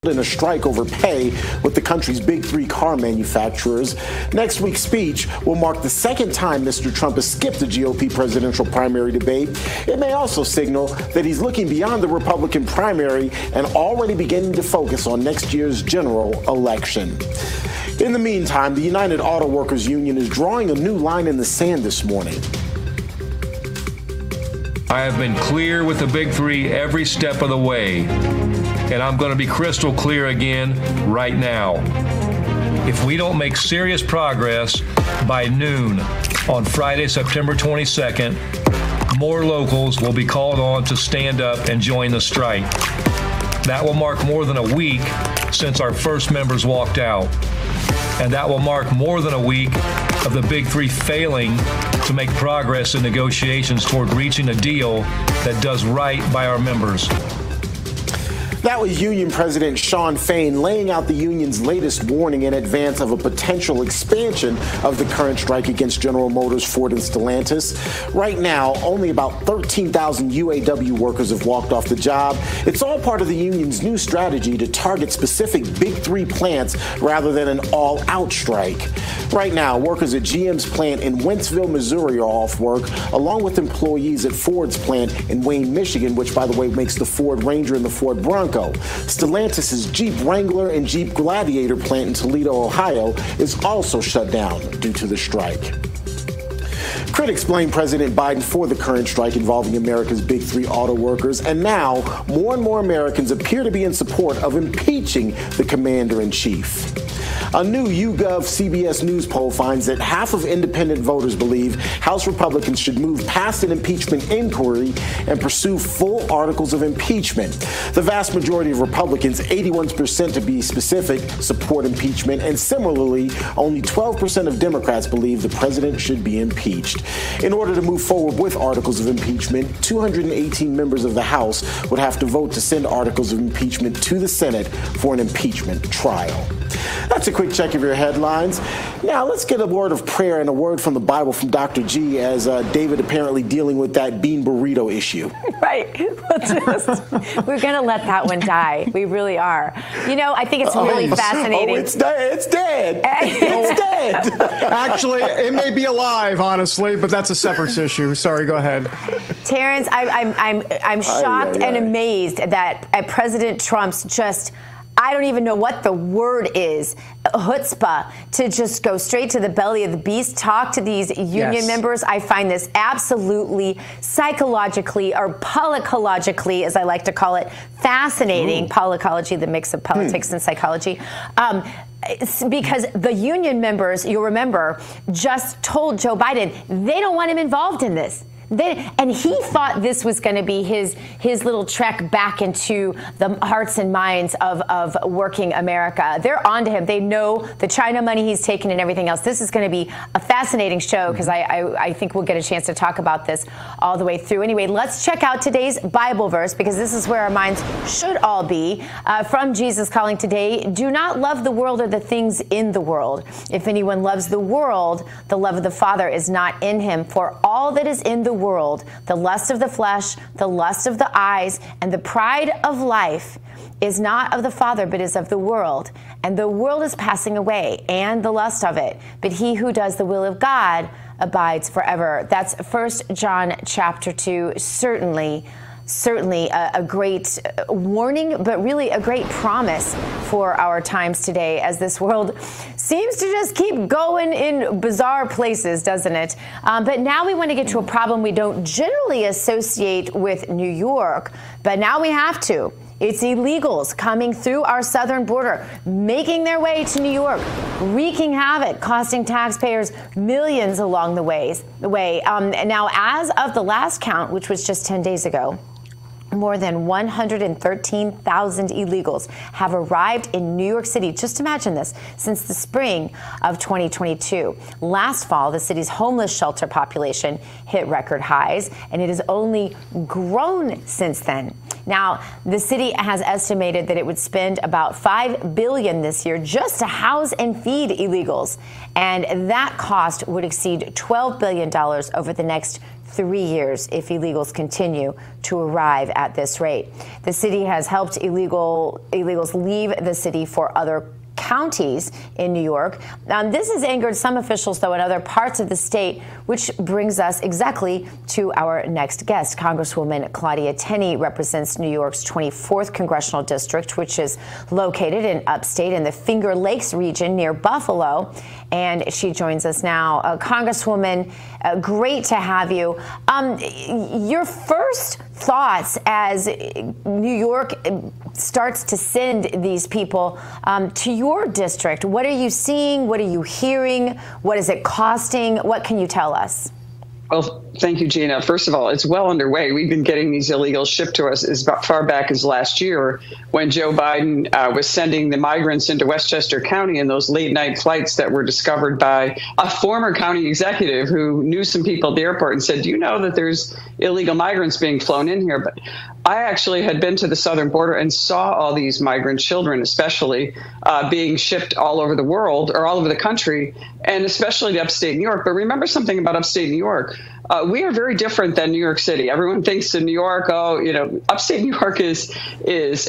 in a strike over pay with the country's big three car manufacturers. Next week's speech will mark the second time Mr. Trump has skipped the GOP presidential primary debate. It may also signal that he's looking beyond the Republican primary and already beginning to focus on next year's general election. In the meantime, the United Auto Workers Union is drawing a new line in the sand this morning. I have been clear with the big three every step of the way. And I'm going to be crystal clear again right now. If we don't make serious progress by noon on Friday, September 22nd, more locals will be called on to stand up and join the strike. That will mark more than a week since our first members walked out. And that will mark more than a week of the big three failing to make progress in negotiations toward reaching a deal that does right by our members. That was Union President Shawn Fain laying out the union's latest warning in advance of a potential expansion of the current strike against General Motors, Ford, and Stellantis. Right now, only about 13,000 UAW workers have walked off the job. It's all part of the union's new strategy to target specific big three plants rather than an all-out strike. Right now, workers at GM's plant in Wentzville, Missouri are off work, along with employees at Ford's plant in Wayne, Michigan, which, by the way, makes the Ford Ranger and the Ford Bronco. Stellantis' Jeep Wrangler and Jeep Gladiator plant in Toledo, Ohio, is also shut down due to the strike. Critics blame President Biden for the current strike involving America's big three auto workers, and now more and more Americans appear to be in support of impeaching the commander-in-chief. A new YouGov CBS News poll finds that half of independent voters believe House Republicans should move past an impeachment inquiry and pursue full articles of impeachment. The vast majority of Republicans, 81% to be specific, support impeachment, and similarly, only 12% of Democrats believe the president should be impeached. In order to move forward with articles of impeachment, 218 members of the House would have to vote to send articles of impeachment to the Senate for an impeachment trial. That's a quick check of your headlines. Now let's get a word of prayer and a word from the Bible from Dr. G as David apparently dealing with that bean burrito issue. Right. We're going to let that one die. We really are. You know, I think it's really fascinating. It's dead. It's dead. It's dead. Actually, it may be alive, honestly, but that's a separate issue. Sorry, go ahead. Terrance, I'm shocked and amazed that at President Trump's just, I don't even know what the word is, chutzpah, to just go straight to the belly of the beast, talk to these union members. I find this absolutely psychologically, or polycologically, as I like to call it, fascinating. Polycology, the mix of politics and psychology. Because the union members, you'll remember, just told Joe Biden they don't want him involved in this. And he thought this was going to be his little trek back into the hearts and minds of working America. They're on to him. They know the China money he's taken and everything else. This is going to be a fascinating show because I think we'll get a chance to talk about this all the way through. Anyway, let's check out today's Bible verse because this is where our minds should all be. From Jesus Calling today, do not love the world or the things in the world. If anyone loves the world, the love of the Father is not in him. For all that is in the world, the lust of the flesh, the lust of the eyes, and the pride of life is not of the Father, but is of the world. And the world is passing away, and the lust of it. But he who does the will of God abides forever. That's 1 John chapter 2. Certainly a great warning, but really a great promise for our times today as this world seems to just keep going in bizarre places, doesn't it? But now we want to get to a problem we don't generally associate with New York, but now we have to. It's illegals coming through our southern border, making their way to New York, wreaking havoc, costing taxpayers millions along the way. Now, as of the last count, which was just 10 days ago, more than 113,000 illegals have arrived in New York City. Just imagine this, since the spring of 2022. Last fall, the city's homeless shelter population hit record highs, and it has only grown since then. Now, the city has estimated that it would spend about $5 billion this year just to house and feed illegals. And that cost would exceed $12 billion over the next 3 years if illegals continue to arrive at this rate. The city has helped illegals leave the city for other counties in New York. This has angered some officials, though, in other parts of the state, which brings us exactly to our next guest. Congresswoman Claudia Tenney represents New York's 24th congressional district, which is located in upstate in the Finger Lakes region near Buffalo. And she joins us now. Congresswoman, great to have you. Your first thoughts as New York starts to send these people to your district. What are you seeing? What are you hearing? What is it costing? What can you tell us? Well, thank you, Gina. First of all, it's well underway. We've been getting these illegals shipped to us as far back as last year when Joe Biden was sending the migrants into Westchester County in those late night flights that were discovered by a former county executive who knew some people at the airport and said, do you know that there's illegal migrants being flown in here? But I actually had been to the southern border and saw all these migrant children, especially being shipped all over the world or all over the country, and especially to upstate New York. But remember something about upstate New York. We are very different than New York City. Everyone thinks in New York, upstate New York is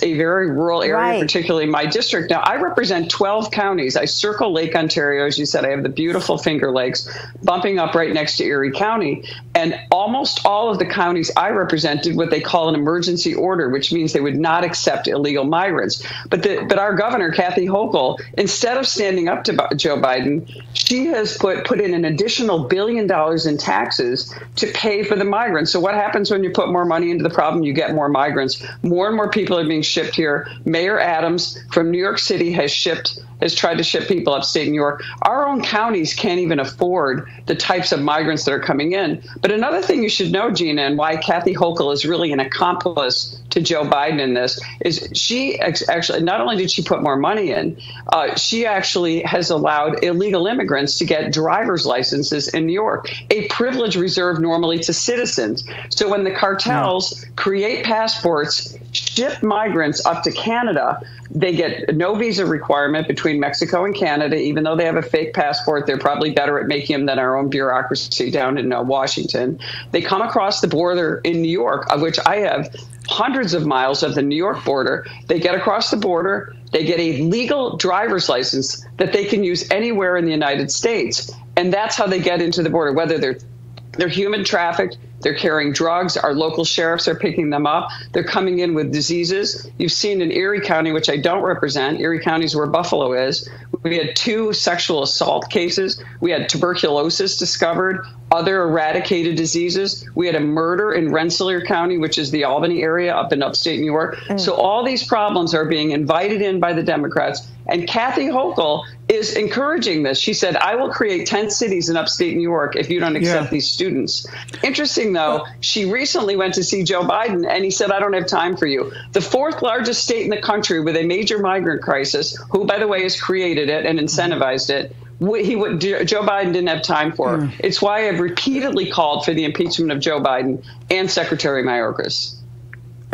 a very rural area, right, particularly my district. Now, I represent 12 counties. I circle Lake Ontario. As you said, I have the beautiful Finger Lakes bumping up right next to Erie County. And almost all of the counties I represent did what they call an emergency order, which means they would not accept illegal migrants. But our governor, Kathy Hochul, instead of standing up to Joe Biden, she has put in an additional $1 billion in taxes to pay for the migrants. So what happens when you put more money into the problem? You get more migrants. More and more people are being shipped here. Mayor Adams from New York City has tried to ship people upstate New York. Our own counties can't even afford the types of migrants that are coming in. But another thing you should know, Gina, and why Kathy Hochul is really an accomplice to Joe Biden in this, is she actually, not only did she put more money in, she actually has allowed illegal immigrants to get driver's licenses in New York, a privilege reserved normally to citizens. So when the cartels create passports, ship migrants up to Canada, they get no visa requirement between Mexico and Canada. Even though they have a fake passport, they're probably better at making them than our own bureaucracy down in Washington. They come across the border in New York, of which I have hundreds of miles of the New York border. They get across the border. They get a legal driver's license that they can use anywhere in the United States. And that's how they get into the border, whether they're human trafficked, they're carrying drugs. Our local sheriffs are picking them up. They're coming in with diseases. You've seen in Erie County, which I don't represent, Erie County is where Buffalo is. We had 2 sexual assault cases. We had tuberculosis discovered, other eradicated diseases. We had a murder in Rensselaer County, which is the Albany area up in upstate New York. So all these problems are being invited in by the Democrats. And Kathy Hochul is encouraging this. She said, I will create 10 cities in upstate New York if you don't accept these students. Interesting, though, she recently went to see Joe Biden, and he said, I don't have time for you. The 4th largest state in the country with a major migrant crisis, who, by the way, has created it and incentivized it, Joe Biden didn't have time for. It's why I've repeatedly called for the impeachment of Joe Biden and Secretary Mayorkas.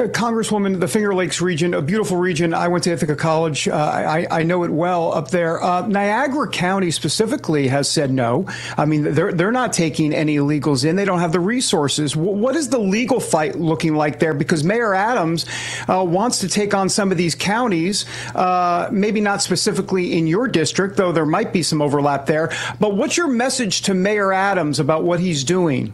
Congresswoman, the Finger Lakes region, a beautiful region. I went to Ithaca College. I know it well up there. Niagara County specifically has said no. I mean, they're not taking any illegals in. They don't have the resources. What is the legal fight looking like there? Because Mayor Adams wants to take on some of these counties, maybe not specifically in your district, though there might be some overlap there. But what's your message to Mayor Adams about what he's doing?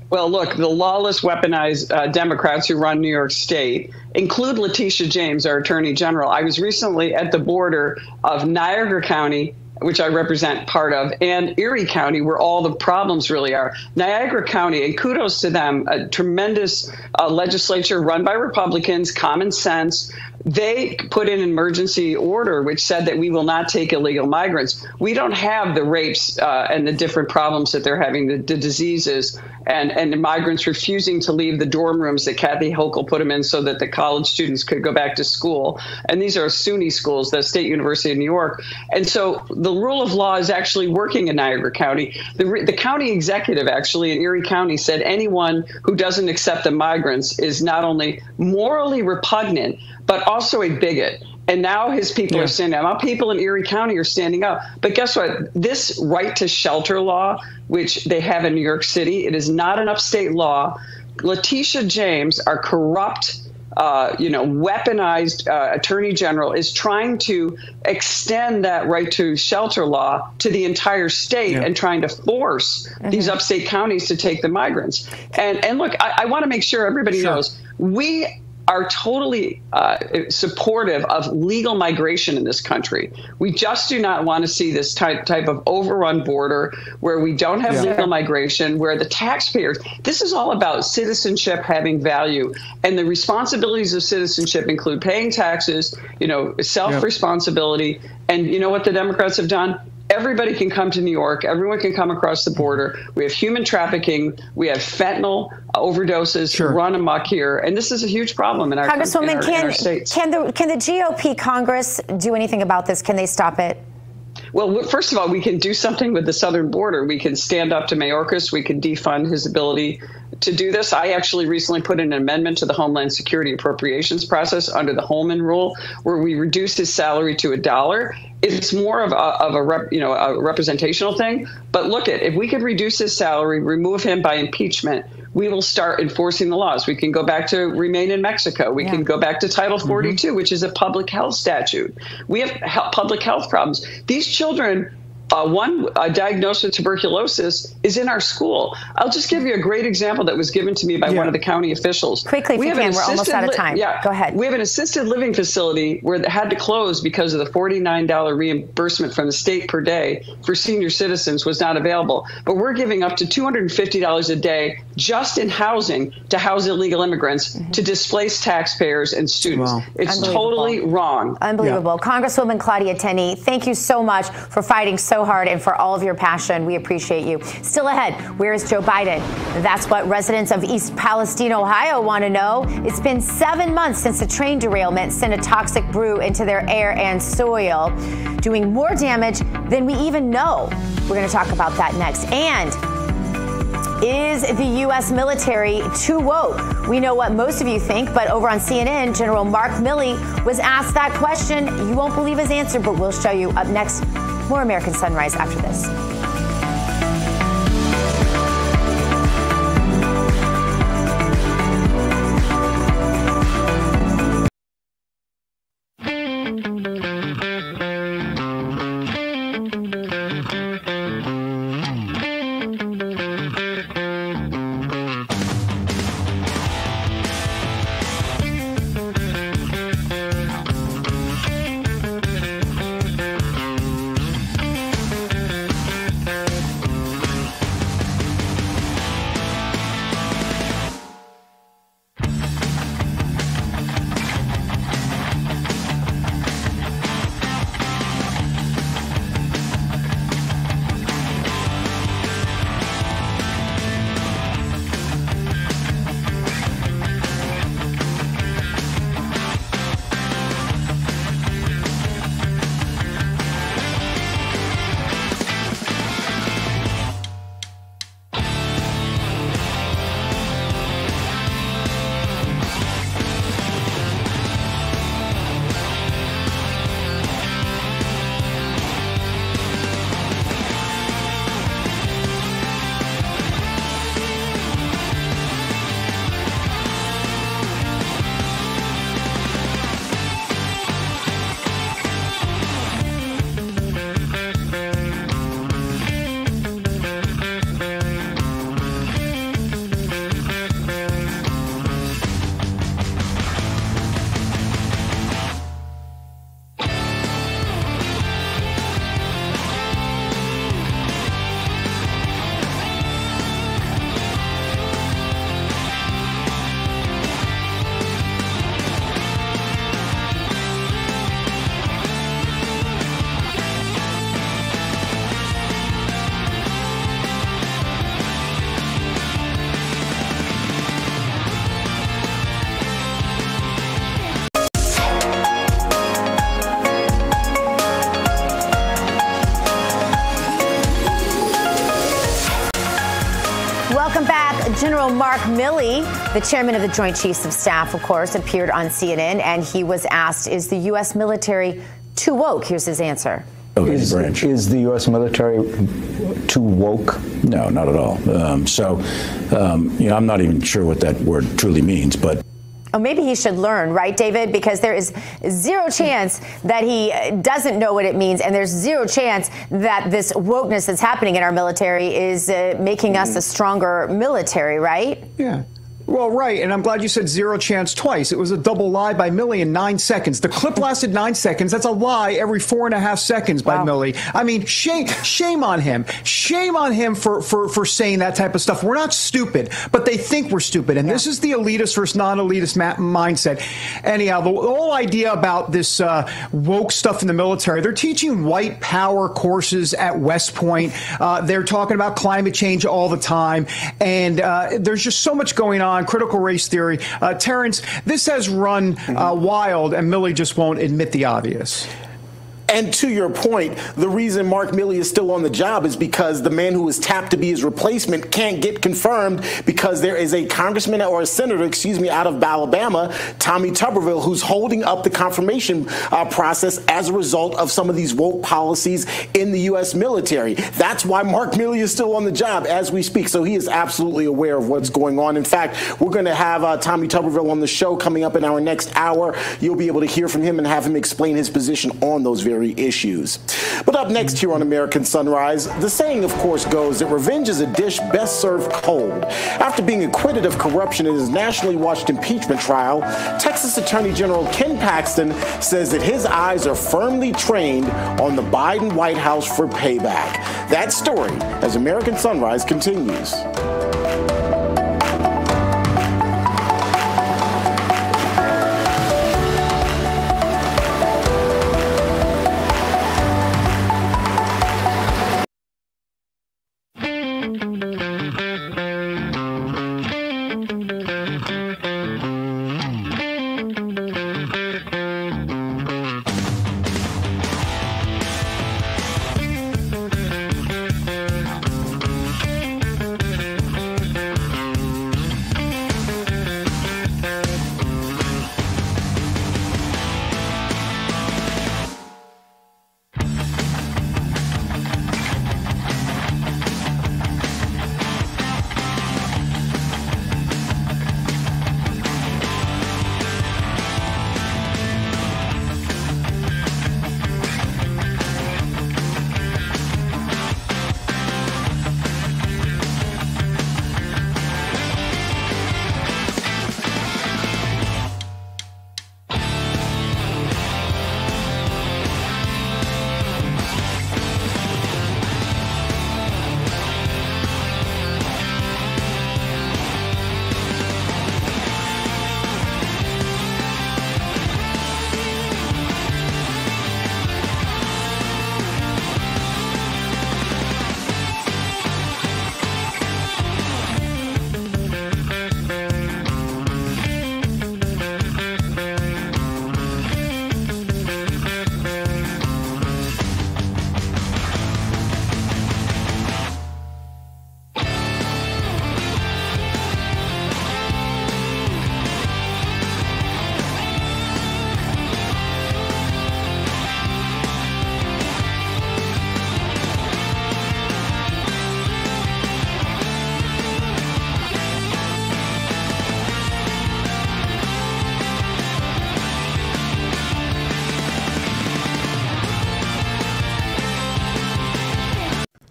Well, look, the lawless, weaponized Democrats who run New York State include Letitia James, our attorney general. I was recently at the border of Niagara County, which I represent part of, and Erie County, where all the problems really are. Niagara County, and kudos to them, a tremendous legislature run by Republicans, common sense. They put in an emergency order which said that we will not take illegal migrants. We don't have the rapes and the different problems that they're having, the diseases, and the migrants refusing to leave the dorm rooms that Kathy Hochul put them in so that the college students could go back to school. And these are SUNY schools, the State University of New York. And so the rule of law is actually working in Niagara County. The county executive actually in Erie County said anyone who doesn't accept the migrants is not only morally repugnant, but also a bigot. And now his people are standing up. Our people in Erie County are standing up. But guess what? This right to shelter law, which they have in New York City, it is not an upstate law. Letitia James, our corrupt, weaponized attorney general, is trying to extend that right to shelter law to the entire state and trying to force these upstate counties to take the migrants. And look, I want to make sure everybody knows we are totally supportive of legal migration in this country. We just do not want to see this type of overrun border where we don't have legal migration, where the taxpayers, this is all about citizenship having value. And the responsibilities of citizenship include paying taxes, self-responsibility. And you know what the Democrats have done? Everybody can come to New York. Everyone can come across the border. We have human trafficking. We have fentanyl overdoses run amok here. And this is a huge problem in our, Congresswoman, in our states. Can the GOP Congress do anything about this? Can they stop it? Well, first of all, we can do something with the southern border. We can stand up to Mayorkas. We can defund his ability to do this. I actually recently put in an amendment to the Homeland Security appropriations process under the Holman rule, where we reduced his salary to $1. It's more of a representational thing. But look, if we could reduce his salary, remove him by impeachment, we will start enforcing the laws. We can go back to remain in Mexico. We can go back to Title 42, which is a public health statute. We have public health problems. These children, one diagnosed with tuberculosis, is in our school. I'll just give you a great example that was given to me by one of the county officials. Quickly, if you can. We're almost out of time. Go ahead. We have an assisted living facility where it had to close because of the $49 reimbursement from the state per day for senior citizens was not available. But we're giving up to $250 a day just in housing to house illegal immigrants to displace taxpayers and students. Wow. It's totally wrong. Unbelievable. Congresswoman Claudia Tenney, thank you so much for fighting so hard and for all of your passion. We appreciate you. Still ahead, where is Joe Biden? That's what residents of East Palestine, Ohio want to know. It's been 7 months since a train derailment sent a toxic brew into their air and soil, doing more damage than we even know. We're going to talk about that next. And is the U.S. military too woke? We know what most of you think, but over on CNN, General Mark Milley was asked that question. You won't believe his answer, but we'll show you. Up next, more American Sunrise after this. Welcome back. General Mark Milley, the chairman of the Joint Chiefs of Staff, of course, appeared on CNN, and he was asked, is the U.S. military too woke? Here's his answer. Is the U.S. military too woke? No, not at all. I'm not even sure what that word truly means, but. Oh, maybe he should learn, right, David? Because there is zero chance that he doesn't know what it means, and there's zero chance that this wokeness that's happening in our military is making us a stronger military, right? Yeah. Well, right, and I'm glad you said zero chance twice. It was a double lie by Milley in 9 seconds. The clip lasted 9 seconds. That's a lie every 4.5 seconds by Milley. I mean, shame on him. Shame on him for saying that type of stuff. We're not stupid, but they think we're stupid, and this is the elitist versus non-elitist mindset. Anyhow, the whole idea about this woke stuff in the military, they're teaching white power courses at West Point. They're talking about climate change all the time, and there's just so much going on. Critical race theory. Terrance, this has run wild, and Milley just won't admit the obvious. And to your point, the reason Mark Milley is still on the job is because the man who was tapped to be his replacement can't get confirmed because there is a congressman or a senator, out of Alabama, Tommy Tuberville, who's holding up the confirmation process as a result of some of these woke policies in the U.S. military. That's why Mark Milley is still on the job as we speak. So he is absolutely aware of what's going on. In fact, we're going to have Tommy Tuberville on the show coming up in our next hour. You'll be able to hear from him and have him explain his position on those very issues. But up next here on American Sunrise, the saying, of course, goes that revenge is a dish best served cold. After being acquitted of corruption in his nationally watched impeachment trial, Texas Attorney General Ken Paxton says that his eyes are firmly trained on the Biden White House for payback. That story as American Sunrise continues.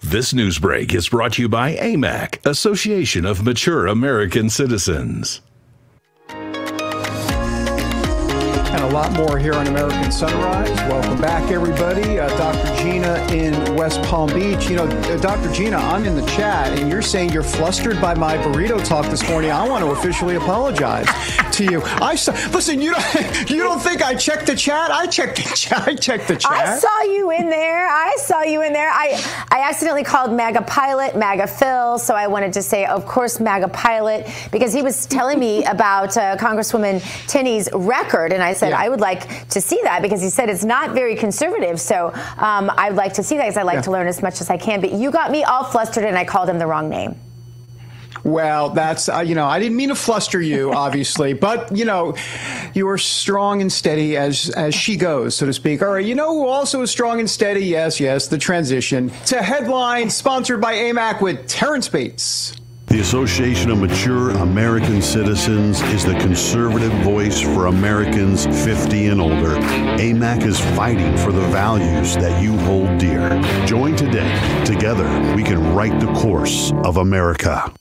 This news break is brought to you by AMAC, Association of Mature American Citizens. And a lot more here on American Sunrise. Welcome back, everybody. Dr. Gina in West Palm Beach. You know, Dr. Gina, I'm in the chat, and you're saying you're flustered by my burrito talk this morning. I want to officially apologize to you. Listen, you don't think I checked the chat? I checked the chat. I saw you in there. I accidentally called MAGA Pilot, MAGA Phil, so I wanted to say, of course, MAGA Pilot, because he was telling me about Congresswoman Tinney's record, and I said, I would like to see that, because he said it's not very conservative, so I'd like to see that, because I like to learn as much as I can. But you got me all flustered, and I called him the wrong name. Well, that's, I didn't mean to fluster you, obviously, but, you are strong and steady as she goes, so to speak. All right, who also is strong and steady? Yes, the transition to headlines, sponsored by AMAC with Terrance Bates. The Association of Mature American Citizens is the conservative voice for Americans 50 and older. AMAC is fighting for the values that you hold dear. Join today. Together, we can write the course of America.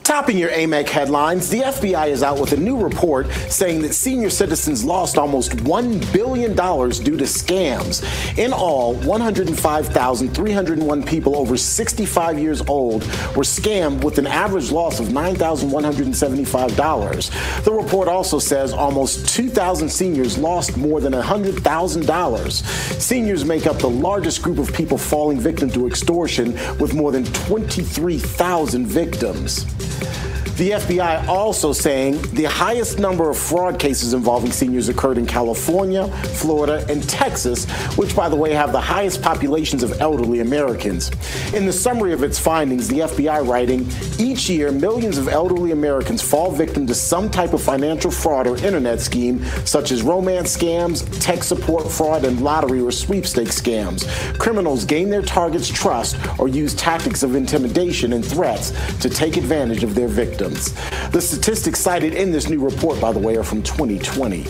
Topping your AMAC headlines, the FBI is out with a new report saying that senior citizens lost almost $1 billion due to scams. In all, 105,301 people over 65 years old were scammed with an average loss of $9,175. The report also says almost 2,000 seniors lost more than $100,000. Seniors make up the largest group of people falling victim to extortion, with more than 23,000 victims. The FBI also saying the highest number of fraud cases involving seniors occurred in California, Florida, and Texas, which, by the way, have the highest populations of elderly Americans. In the summary of its findings, the FBI writing, each year, millions of elderly Americans fall victim to some type of financial fraud or internet scheme, such as romance scams, tech support fraud, and lottery or sweepstakes scams. Criminals gain their targets' trust or use tactics of intimidation and threats to take advantage of their victims. The statistics cited in this new report, by the way, are from 2020.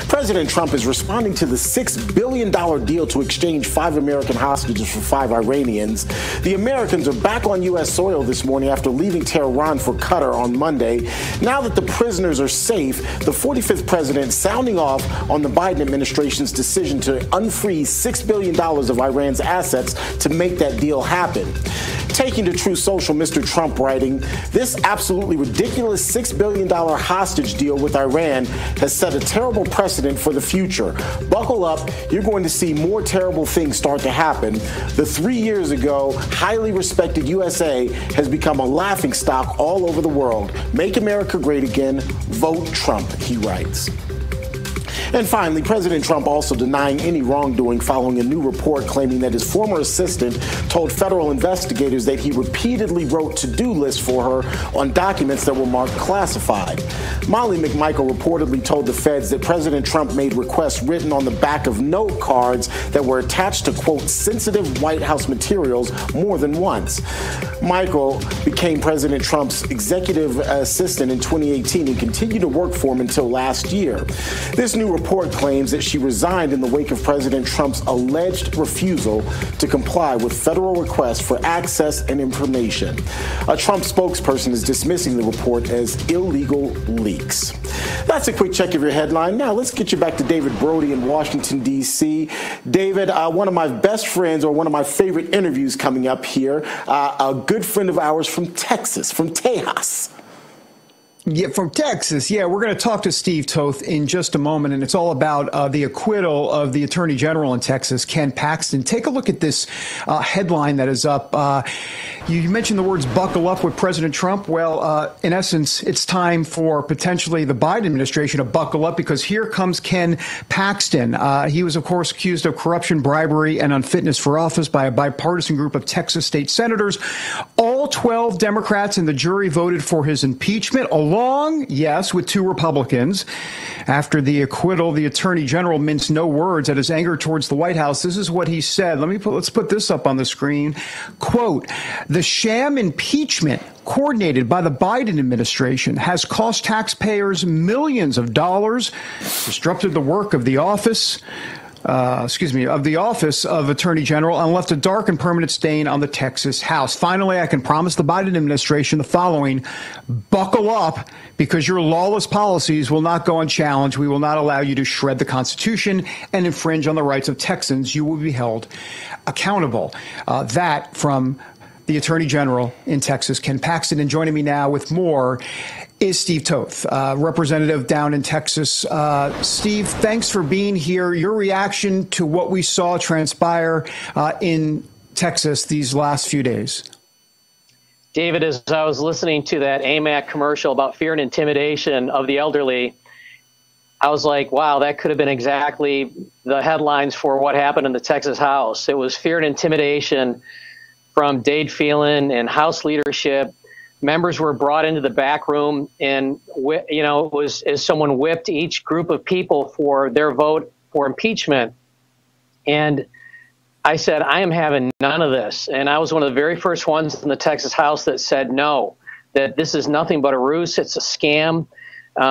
President Trump is responding to the $6 billion deal to exchange 5 American hostages for 5 Iranians. The Americans are back on U.S. soil this morning after leaving Tehran for Qatar on Monday. Now that the prisoners are safe, the 45th president sounding off on the Biden administration's decision to unfreeze $6 billion of Iran's assets to make that deal happen. Taking to Truth Social, Mr. Trump writing, this absolutely ridiculous $6 billion hostage deal with Iran has set a terrible precedent for the future. Buckle up, you're going to see more terrible things start to happen. The 3 years ago, highly respected USA has become a laughingstock all over the world. Make America great again. Vote Trump, he writes. And finally, President Trump also denying any wrongdoing following a new report claiming that his former assistant told federal investigators that he repeatedly wrote to-do lists for her on documents that were marked classified. Molly McMichael reportedly told the feds that President Trump made requests written on the back of note cards that were attached to, quote, sensitive White House materials more than once. Michael became President Trump's executive assistant in 2018 and continued to work for him until last year. This new report claims that she resigned in the wake of President Trump's alleged refusal to comply with federal requests for access and information. A Trump spokesperson is dismissing the report as illegal leaks. That's a quick check of your headline. Now let's get you back to David Brody in Washington, D.C. David, one of my best friends, or one of my favorite interviews coming up here, a good friend of ours from Texas, from Tejas. Yeah, from Texas. Yeah, we're going to talk to Steve Toth in just a moment, and it's all about the acquittal of the Attorney General in Texas, Ken Paxton. Take a look at this headline that is up. You mentioned the words buckle up with President Trump. Well, in essence, it's time for potentially the Biden administration to buckle up, because here comes Ken Paxton. He was, of course, accused of corruption, bribery, and unfitness for office by a bipartisan group of Texas state senators. All 12 Democrats in the jury voted for his impeachment, along, yes, with 2 Republicans. After the acquittal, the Attorney General minced no words at his anger towards the White House. This is what he said. Let's put this up on the screen. Quote, the sham impeachment coordinated by the Biden administration has cost taxpayers millions of dollars, disrupted the work of the office of Attorney General, and left a dark and permanent stain on the Texas House. Finally, I can promise the Biden administration the following: buckle up, because your lawless policies will not go unchallenged. We will not allow you to shred the Constitution and infringe on the rights of Texans. You will be held accountable. That from the Attorney General in Texas, Ken Paxton. And joining me now with more is Steve Toth, representative down in Texas. Steve, thanks for being here. Your reaction to what we saw transpire in Texas these last few days. David, as I was listening to that AMAC commercial about fear and intimidation of the elderly, I was like, wow, that could have been exactly the headlines for what happened in the Texas House. It was fear and intimidation from Dade Phelan and House leadership. Members were brought into the back room, and it was as someone whipped each group of people for their vote for impeachment. And I said, I am having none of this. And I was one of the very first ones in the Texas House that said no, that this is nothing but a ruse. It's a scam.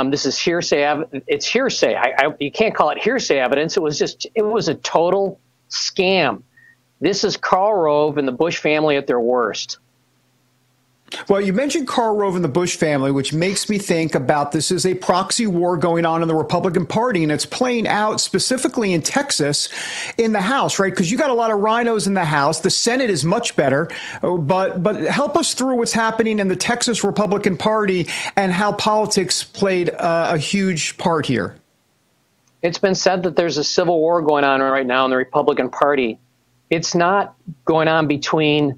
This is hearsay. It's hearsay. You can't call it hearsay evidence. It was a total scam. This is Karl Rove and the Bush family at their worst. Well, you mentioned Karl Rove and the Bush family, which makes me think about this is a proxy war going on in the Republican Party, and it's playing out specifically in Texas in the House, right? Because you got a lot of rhinos in the House. The Senate is much better, but help us through what's happening in the Texas Republican Party and how politics played a huge part here. It's been said that there's a civil war going on right now in the Republican Party. It's not going on between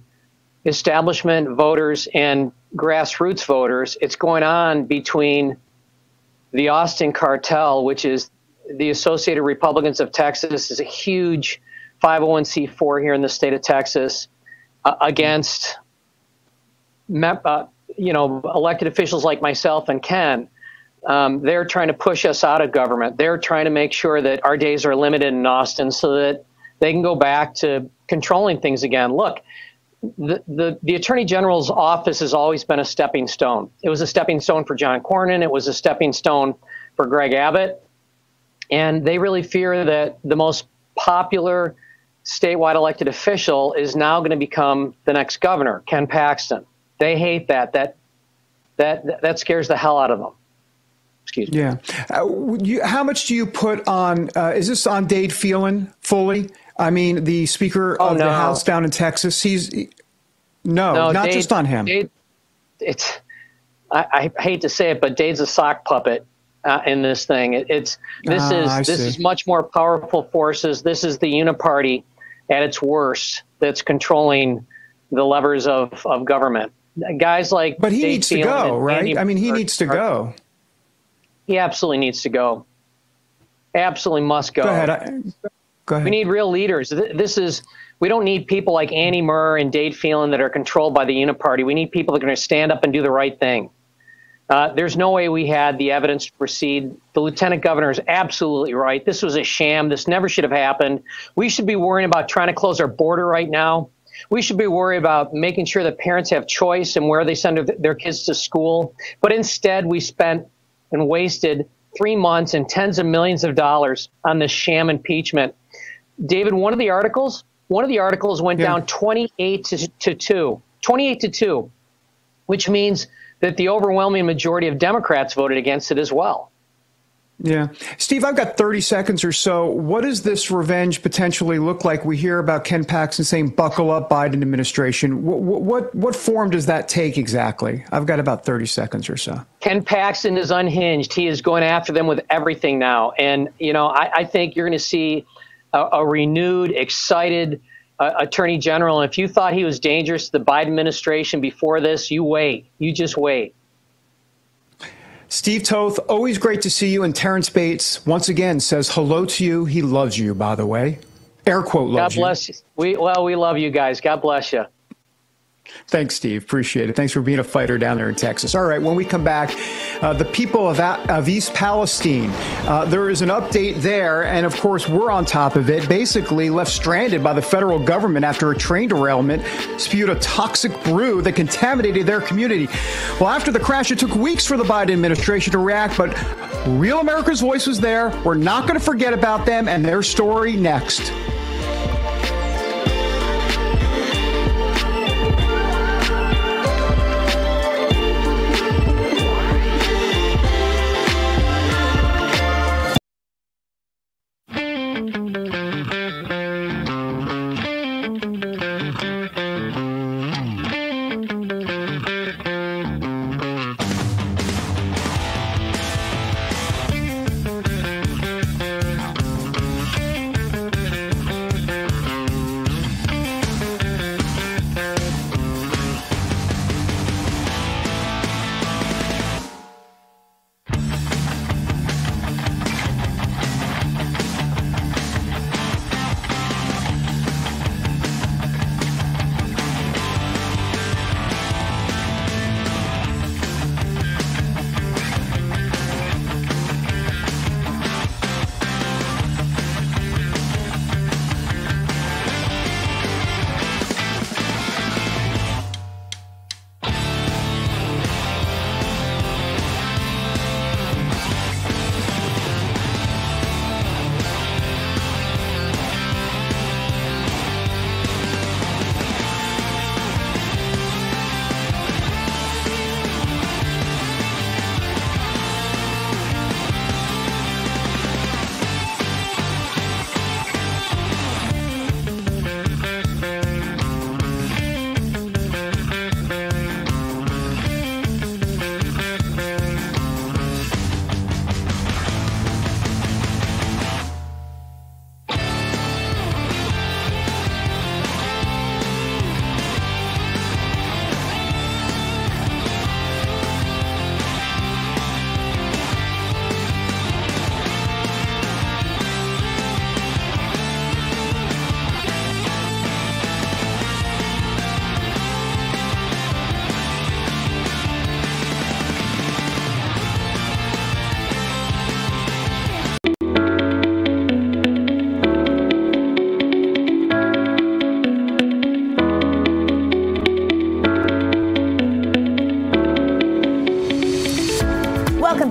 establishment voters and grassroots voters. It's going on between the Austin cartel, which is the Associated Republicans of Texas, is a huge 501c4 here in the state of Texas, against elected officials like myself and Ken. They're trying to push us out of government. They're trying to make sure that our days are limited in Austin so that they can go back to controlling things again. Look, the Attorney General's office has always been a stepping stone. It was a stepping stone for John Cornyn. It was a stepping stone for Greg Abbott. And they really fear that the most popular statewide elected official is now going to become the next governor, Ken Paxton. They hate that. That scares the hell out of them. Excuse me. Yeah. How much do you put on, is this on Dade Phelan fully? I mean, the Speaker of the House down in Texas, not Dade, just on him. Dade, I hate to say it, but Dade's a sock puppet in this thing. This is much more powerful forces. This is the uniparty at its worst that's controlling the levers of government. Guys like But he Dade needs to go, right? I mean, he needs to go. He absolutely needs to go. Absolutely must go. Go ahead. We need real leaders. We don't need people like Annie Murr and Dade Phelan that are controlled by the uniparty. We need people that are going to stand up and do the right thing. There's no way we had the evidence to proceed. The lieutenant governor is absolutely right. This was a sham. This never should have happened. We should be worrying about trying to close our border right now. We should be worried about making sure that parents have choice and where they send their kids to school. But instead, we spent and wasted 3 months and tens of millions of dollars on this sham impeachment. David, one of the articles went down 28 to 2, 28 to 2, which means that the overwhelming majority of Democrats voted against it as well. Yeah. Steve, I've got 30 seconds or so. What does this revenge potentially look like? We hear about Ken Paxton saying, buckle up, Biden administration. What form does that take exactly? I've got about 30 seconds or so. Ken Paxton is unhinged. He is going after them with everything now. And, I think you're going to see a renewed, excited Attorney General. And if you thought he was dangerous to the Biden administration before this, you wait. You just wait. Steve Toth, always great to see you. And Terrance Bates, once again, says hello to you. He loves you, by the way. Air quote, loves you. God bless you. We love you guys. God bless you. Thanks, Steve. Appreciate it. Thanks for being a fighter down there in Texas. All right, when we come back, the people of East Palestine, there is an update there. And of course, we're on top of it, basically left stranded by the federal government after a train derailment spewed a toxic brew that contaminated their community. Well, after the crash, it took weeks for the Biden administration to react, but Real America's Voice was there. We're not going to forget about them and their story next.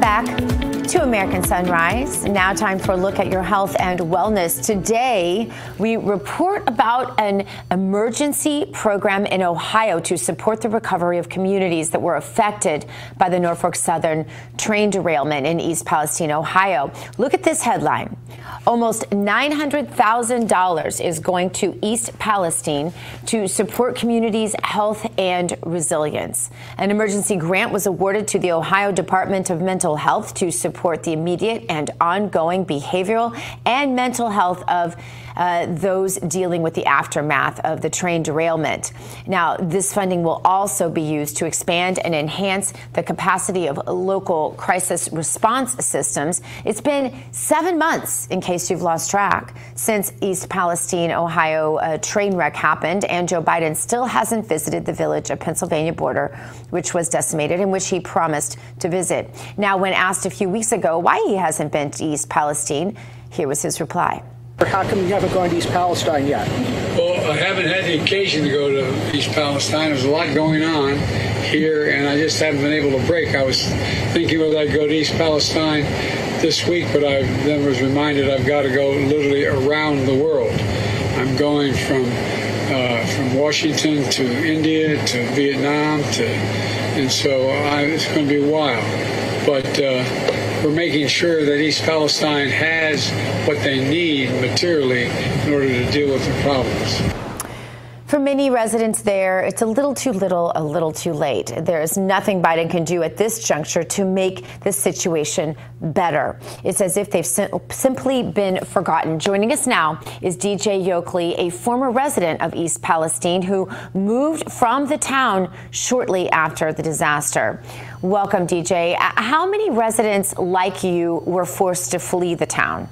back to American Sunrise. Now time for a look at your health and wellness. Today, we report about an emergency program in Ohio to support the recovery of communities that were affected by the Norfolk Southern train derailment in East Palestine, Ohio. Look at this headline. Almost $900,000 is going to East Palestine to support communities' health and resilience. An emergency grant was awarded to the Ohio Department of Mental Health to support the immediate and ongoing behavioral and mental health of those dealing with the aftermath of the train derailment. Now, this funding will also be used to expand and enhance the capacity of local crisis response systems. It's been 7 months, in case you've lost track, since East Palestine, Ohio train wreck happened, and Joe Biden still hasn't visited the village of Pennsylvania border, which was decimated and which he promised to visit. Now, when asked a few weeks ago why he hasn't been to East Palestine, here was his reply. How come you haven't gone to East Palestine yet? Well, I haven't had the occasion to go to East Palestine. There's a lot going on here, and I just haven't been able to break. I was thinking whether I'd go to East Palestine this week, but I then was reminded I've got to go literally around the world. I'm going from Washington to India to Vietnam and so it's going to be a while. But we're making sure that East Palestine has what they need materially in order to deal with the problems. For many residents there, it's a little too little, a little too late. There is nothing Biden can do at this juncture to make the situation better. It's as if they've simply been forgotten. Joining us now is DJ Yokley, a former resident of East Palestine who moved from the town shortly after the disaster. Welcome, DJ. How many residents like you were forced to flee the town?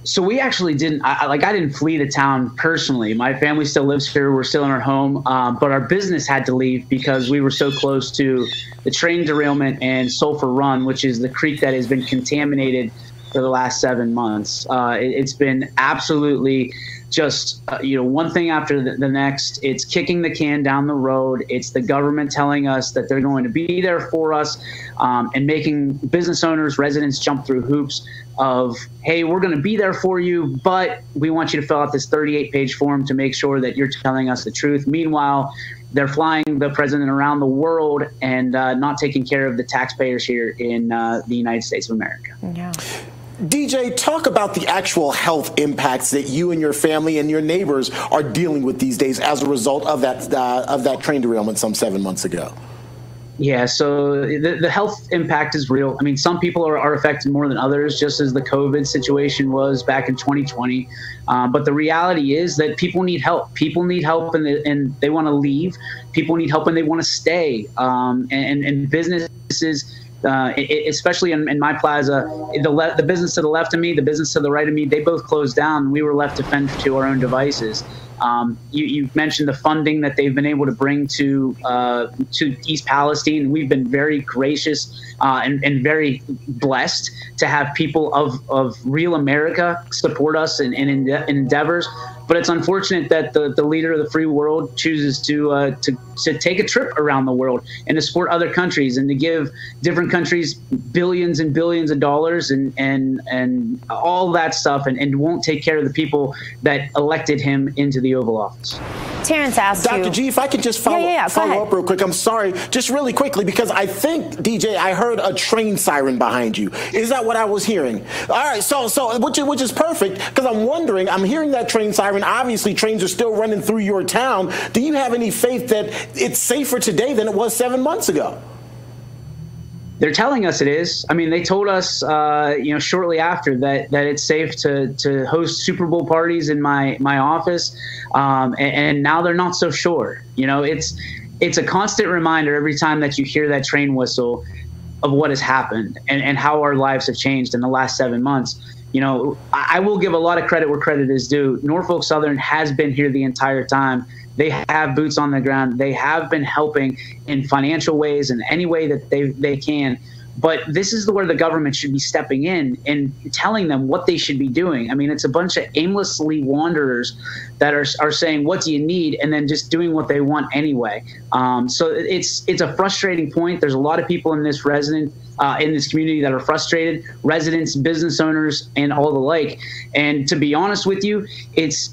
So we actually didn't, I didn't flee the town personally. My family still lives here. We're still in our home, but our business had to leave because we were so close to the train derailment and Sulphur Run, which is the creek that has been contaminated for the last 7 months. It's been absolutely just, one thing after the next. It's kicking the can down the road. It's the government telling us that they're going to be there for us and making business owners, residents jump through hoops of, hey, we're going to be there for you, but we want you to fill out this 38-page form to make sure that you're telling us the truth. Meanwhile, they're flying the president around the world and not taking care of the taxpayers here in the United States of America. Yeah. DJ, talk about the actual health impacts that you and your family and your neighbors are dealing with these days as a result of that train derailment some 7 months ago. Yeah, so the health impact is real. I mean, some people are affected more than others, just as the COVID situation was back in 2020. But the reality is that people need help. People need help and they want to leave. People need help and they want to stay. And businesses, especially in my plaza, the business to the left of me, the business to the right of me, they both closed down. We were left to fend to our own devices. You mentioned the funding that they've been able to bring to East Palestine. We've been very gracious and very blessed to have people of real America support us in endeavors. But it's unfortunate that the leader of the free world chooses to take a trip around the world and to support other countries and to give different countries billions and billions of dollars and all that stuff and won't take care of the people that elected him into the Oval Office. Terrance asked Dr. G, if I could just follow up real quick. I'm sorry, just really quickly, because I think, DJ, I heard a train siren behind you. Is that what I was hearing? All right, so which is perfect, because I'm wondering, I'm hearing that train siren. Obviously, trains are still running through your town. Do you have any faith that it's safer today than it was 7 months ago? They're telling us it is. I mean, they told us, shortly after that it's safe to host Super Bowl parties in my office, and now they're not so sure. It's a constant reminder every time that you hear that train whistle of what has happened and how our lives have changed in the last 7 months. I will give a lot of credit where credit is due. Norfolk Southern has been here the entire time. They have boots on the ground. They have been helping in financial ways and any way that they can. But this is where the government should be stepping in and telling them what they should be doing. I mean, it's a bunch of aimlessly wanderers that are saying, what do you need? And then just doing what they want anyway. So it's a frustrating point. There's a lot of people in this community that are frustrated, residents, business owners, and all the like. And to be honest with you, it's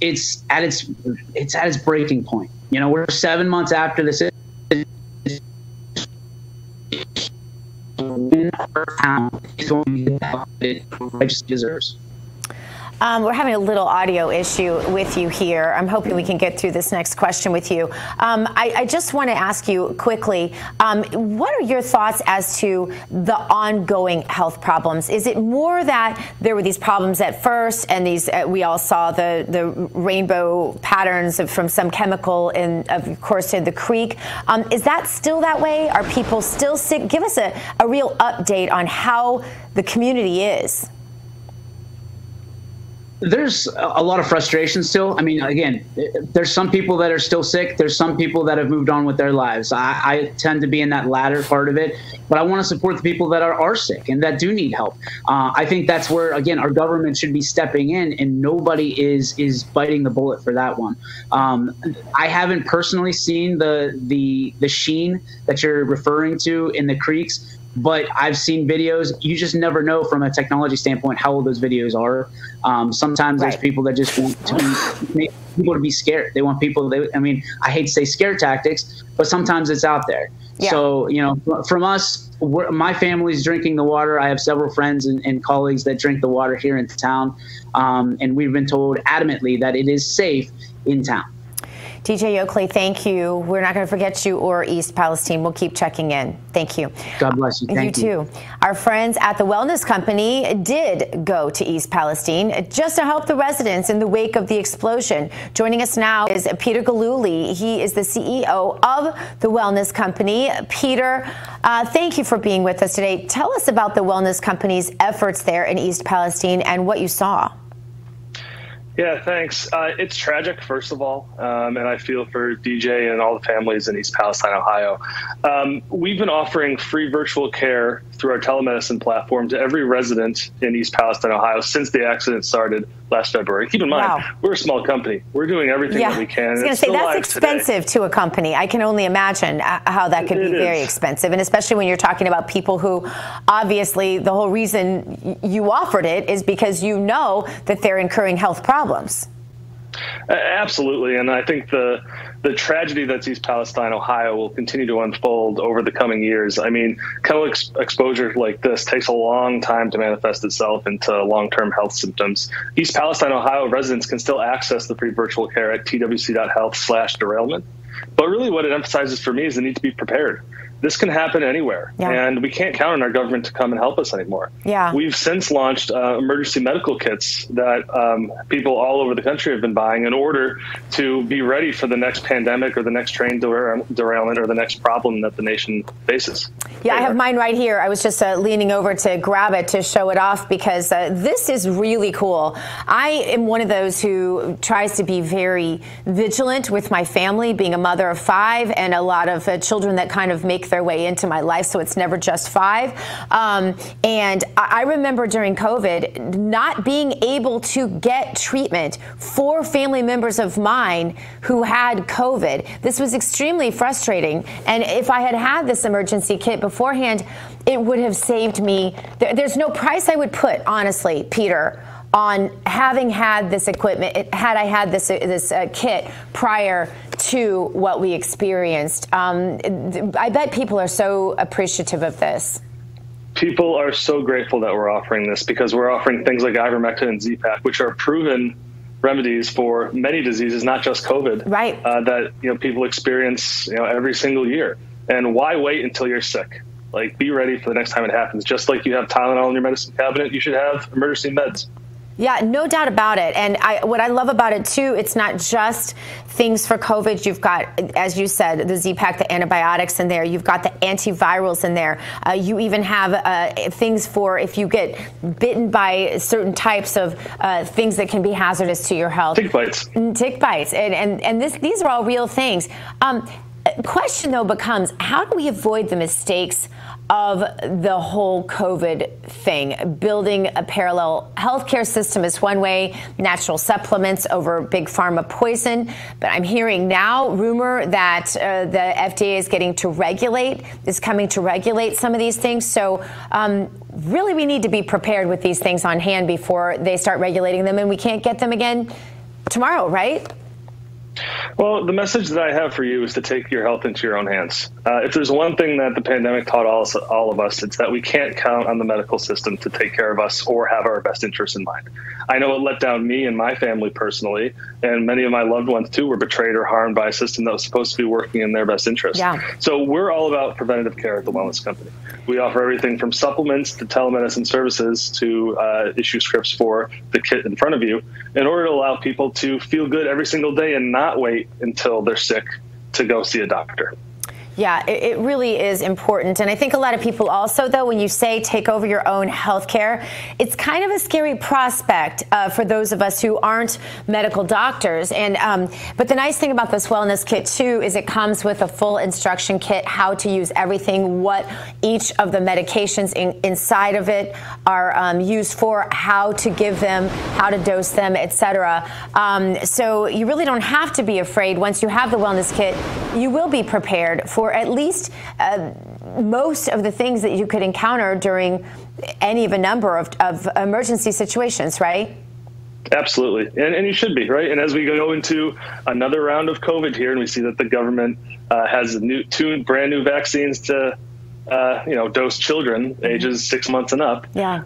at its breaking point. You know, we're 7 months after this. Our town is going to get the help it deserves. We're having a little audio issue with you here. I'm hoping we can get through this next question with you. I just want to ask you quickly, what are your thoughts as to the ongoing health problems? Is it more that there were these problems at first and these we all saw the rainbow patterns from some chemical of course, in the creek? Is that still that way? Are people still sick? Give us a real update on how the community is. There's a lot of frustration still. I mean, again, there's some people that are still sick. There's some people that have moved on with their lives. I tend to be in that latter part of it, but I want to support the people that are sick and that do need help. I think that's where, again, our government should be stepping in, and nobody is biting the bullet for that one. I haven't personally seen the sheen that you're referring to in the creeks, but I've seen videos. You just never know from a technology standpoint how old those videos are. Sometimes there's people that just want to make people to be scared. They want people. I hate to say scare tactics, but sometimes it's out there. Yeah. So, you know, from us, my family's drinking the water. I have several friends and colleagues that drink the water here in town, and we've been told adamantly that it is safe in town. DJ Oakley, thank you. We're not going to forget you or East Palestine. We'll keep checking in. Thank you. God bless you. Thank you. You too. Our friends at the Wellness Company did go to East Palestine just to help the residents in the wake of the explosion. Joining us now is Peter Galuli. He is the CEO of the Wellness Company. Peter, thank you for being with us today. Tell us about the Wellness Company's efforts there in East Palestine and what you saw. Yeah, thanks. It's tragic, first of all, and I feel for DJ and all the families in East Palestine, Ohio. We've been offering free virtual care through our telemedicine platform to every resident in East Palestine, Ohio, since the accident started last February. Keep in mind, we're a small company. We're doing everything that we can. I was going to say, that's expensive to a company. I can only imagine how that could be very expensive, and especially when you're talking about people who, obviously, the whole reason you offered it is because you know that they're incurring health problems. Absolutely, and I think the tragedy that's East Palestine, Ohio, will continue to unfold over the coming years. I mean, chemical exposure like this takes a long time to manifest itself into long-term health symptoms. East Palestine, Ohio residents can still access the free virtual care at twc.health/derailment. But really what it emphasizes for me is the need to be prepared. This can happen anywhere, and we can't count on our government to come and help us anymore. Yeah. We've since launched emergency medical kits that people all over the country have been buying in order to be ready for the next pandemic or the next train derailment or the next problem that the nation faces. Yeah, I have mine right here. I was just leaning over to grab it to show it off because this is really cool. I am one of those who tries to be very vigilant with my family, being a mother of 5 and a lot of children that kind of make their way into my life, so it's never just 5. And I remember during COVID not being able to get treatment for family members of mine who had COVID. This was extremely frustrating, and if I had had this emergency kit beforehand, it would have saved me. There's no price I would put, honestly, Peter, on having had this equipment, had I had this kit prior to what we experienced. I bet people are so appreciative of this. People are so grateful that we're offering this because we're offering things like ivermectin and Z-Pak, which are proven remedies for many diseases, not just COVID, right? That people experience every single year. And why wait until you're sick? Like, be ready for the next time it happens. Just like you have Tylenol in your medicine cabinet, you should have emergency meds. Yeah, no doubt about it. And what I love about it, too, it's not just things for COVID. You've got, as you said, the Z-Pak, the antibiotics in there. You've got the antivirals in there. You even have things for if you get bitten by certain types of things that can be hazardous to your health. Tick bites. Tick bites. And these are all real things. Question, though, becomes how do we avoid the mistakes of the whole COVID thing? Building a parallel healthcare system is one way, natural supplements over big pharma poison. But I'm hearing now rumor that the FDA is coming to regulate some of these things. So really, we need to be prepared with these things on hand before they start regulating them, and we can't get them again tomorrow, right? Well, the message that I have for you is to take your health into your own hands. If there's one thing that the pandemic taught all of us, it's that we can't count on the medical system to take care of us or have our best interests in mind. I know it let down me and my family personally, and many of my loved ones, too, were betrayed or harmed by a system that was supposed to be working in their best interest. Yeah. So we're all about preventative care at the Wellness Company. We offer everything from supplements to telemedicine services to issue scripts for the kit in front of you in order to allow people to feel good every single day and not wait until they're sick to go see a doctor. Yeah, it really is important. And I think a lot of people also, though, when you say take over your own health care, it's kind of a scary prospect for those of us who aren't medical doctors. And but the nice thing about this wellness kit, too, is it comes with a full instruction kit, how to use everything, what each of the medications inside of it are used for, how to give them, how to dose them, etc. So you really don't have to be afraid. Once you have the wellness kit, you will be prepared for at least most of the things that you could encounter during any of a number of emergency situations, right? Absolutely. And you should be, right? And as we go into another round of COVID here, and we see that the government has two brand new vaccines to dose children ages 6 months and up. Yeah.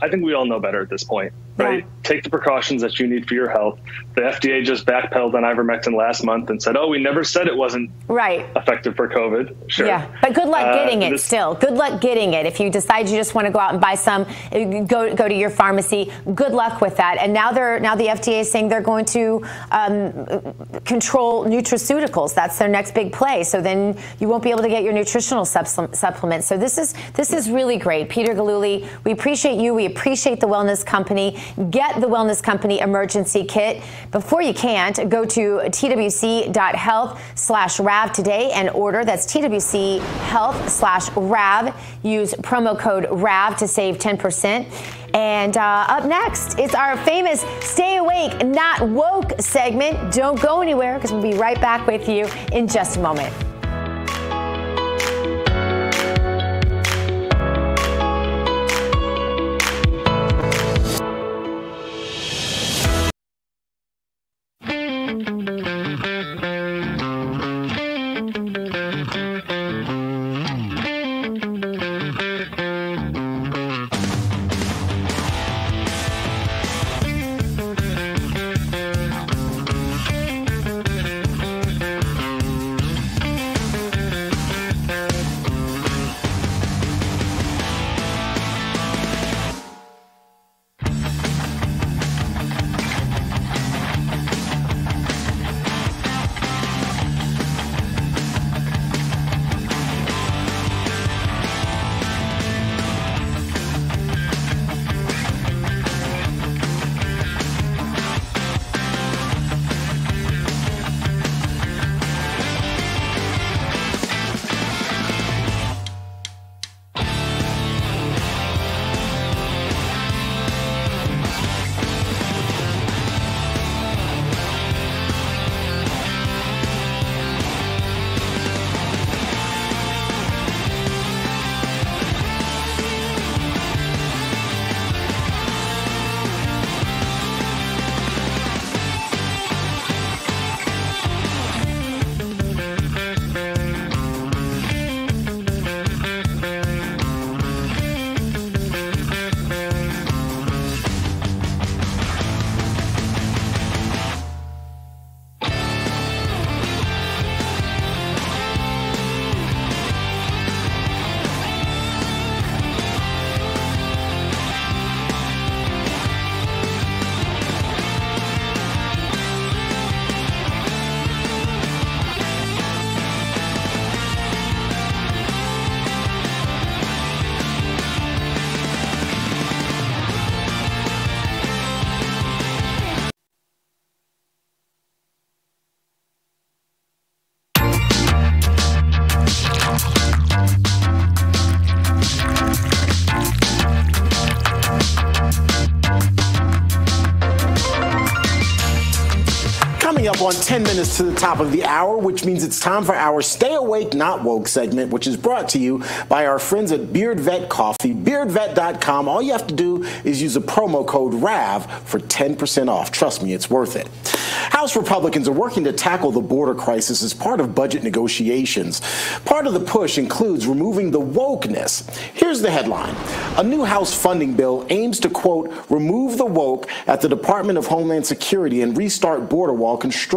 I think we all know better at this point, right? Yeah. Take the precautions that you need for your health. The FDA just backpedaled on ivermectin last month and said, we never said it wasn't effective for COVID. Sure. Yeah, but good luck getting it still. Good luck getting it. If you decide you just want to go out and buy some, go to your pharmacy, good luck with that. And now the FDA is saying they're going to control nutraceuticals. That's their next big play. So then you won't be able to get your nutritional supplements. So this is really great. Peter Gillooly, we appreciate you. We appreciate the Wellness Company. Get the Wellness Company emergency kit. Before you can't, go to twc.health/RAV today and order. That's twc.health/RAV. Use promo code RAV to save 10%. And up next, it's our famous Stay Awake, Not Woke segment. Don't go anywhere because we'll be right back with you in just a moment. on 10 minutes to the top of the hour, which means it's time for our Stay Awake, Not Woke segment, which is brought to you by our friends at Beard Vet Coffee, beardvet.com. All you have to do is use a promo code RAV for 10% off. Trust me, it's worth it. House Republicans are working to tackle the border crisis as part of budget negotiations. Part of the push includes removing the wokeness. Here's the headline. A new House funding bill aims to, quote, remove the woke at the Department of Homeland Security and restart border wall construction.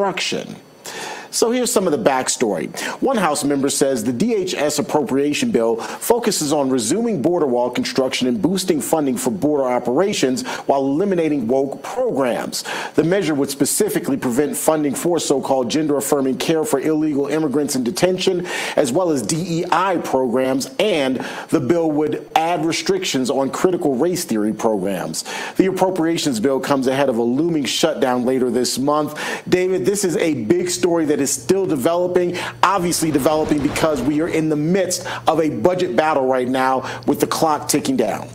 So here's some of the backstory. One House member says the DHS appropriation bill focuses on resuming border wall construction and boosting funding for border operations while eliminating woke programs. The measure would specifically prevent funding for so-called gender-affirming care for illegal immigrants in detention, as well as DEI programs, and the bill would add restrictions on critical race theory programs. The appropriations bill comes ahead of a looming shutdown later this month. David, this is a big story that is still developing, obviously developing because we are in the midst of a budget battle right now with the clock ticking down.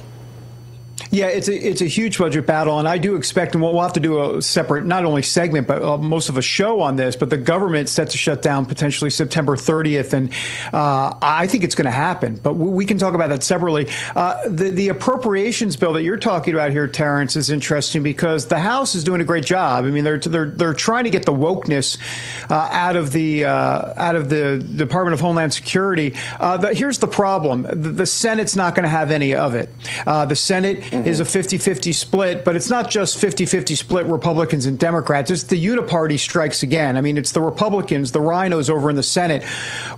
Yeah, it's a huge budget battle, and I do expect, and we'll have to do a separate, not only segment, but most of a show on this, but the government's set to shut down potentially September 30th, and I think it's going to happen, but we can talk about that separately. The appropriations bill that you're talking about here, Terrance, is interesting because the House is doing a great job. I mean, they're trying to get the wokeness out of the Department of Homeland Security. Here's the problem. The Senate's not going to have any of it. The Senate is a 50-50 split, but it's not just 50-50 split Republicans and Democrats. It's the uniparty strikes again. I mean, it's the Republicans, the rhinos over in the Senate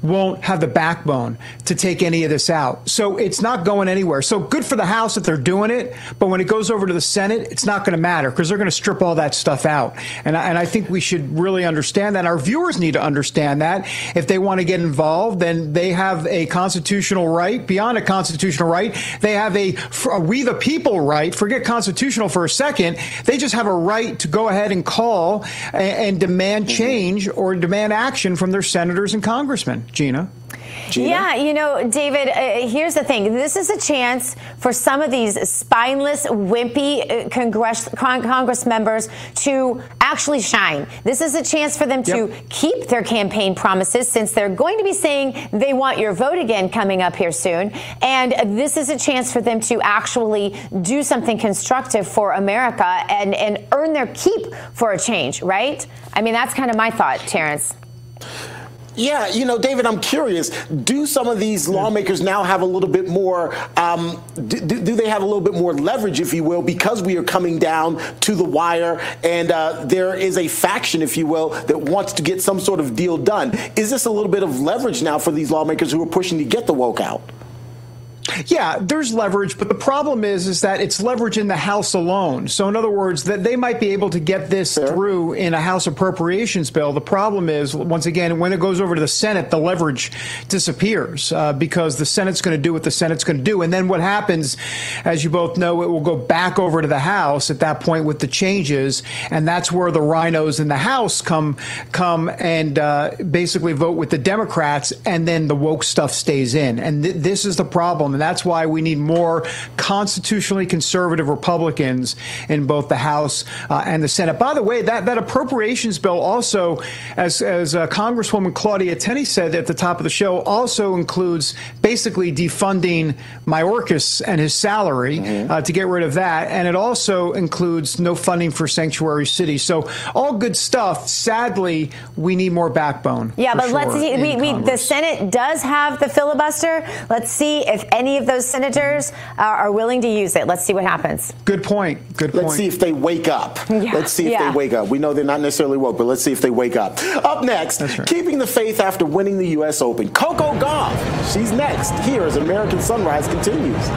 won't have the backbone to take any of this out. So it's not going anywhere. So good for the House that they're doing it, but when it goes over to the Senate, it's not going to matter because they're going to strip all that stuff out. And I think we should really understand that. Our viewers need to understand that. If they want to get involved, then they have a constitutional right. Beyond a constitutional right, they have a we the people right. Forget constitutional for a second. They just have a right to go ahead and call and demand change or demand action from their senators and congressmen. Gina? Yeah, you know, David, here's the thing. This is a chance for some of these spineless, wimpy Congress members to actually shine. This is a chance for them to keep their campaign promises, since they're going to be saying they want your vote again coming up here soon. And this is a chance for them to actually do something constructive for America and earn their keep for a change, right? I mean, that's kind of my thought, Terrance. Yeah, you know, David, I'm curious, do some of these lawmakers now have a little bit more, do they have a little bit more leverage, if you will, because we are coming down to the wire and there is a faction, if you will, that wants to get some sort of deal done? Is this a little bit of leverage now for these lawmakers who are pushing to get the woke out? Yeah, there's leverage, but the problem is that it's leverage in the House alone. So in other words, that they might be able to get this through in a House appropriations bill. The problem is, once again, when it goes over to the Senate, the leverage disappears because the Senate's going to do what the Senate's going to do. And then what happens, as you both know, it will go back over to the House at that point with the changes. And that's where the rhinos in the House come and basically vote with the Democrats. And then the woke stuff stays in. And this is the problem. And that's why we need more constitutionally conservative Republicans in both the House and the Senate. By the way, that appropriations bill also, as Congresswoman Claudia Tenney said at the top of the show, also includes basically defunding Mayorkas and his salary to get rid of that. And it also includes no funding for sanctuary cities. So all good stuff. Sadly, we need more backbone. Yeah, but let's see. The Senate does have the filibuster. Let's see if any of those senators are willing to use it. Let's see what happens. Good point. Good point. Let's see if they wake up. Yeah. Let's see if they wake up. We know they're not necessarily woke, but let's see if they wake up. Up next, keeping the faith after winning the U.S. Open. Coco Gauff. She's next. Here as American Sunrise continues.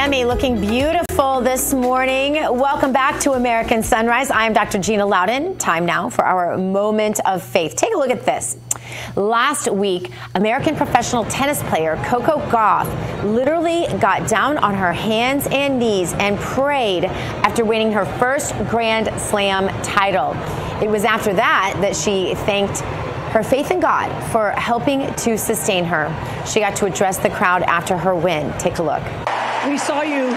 Miami, looking beautiful this morning. Welcome back to American Sunrise. I'm Dr. Gina Loudon. Time now for our moment of faith. Take a look at this. Last week, American professional tennis player Coco Gauff literally got down on her hands and knees and prayed after winning her first Grand Slam title. It was after that she thanked her faith in God for helping to sustain her. She got to address the crowd after her win. Take a look. We saw you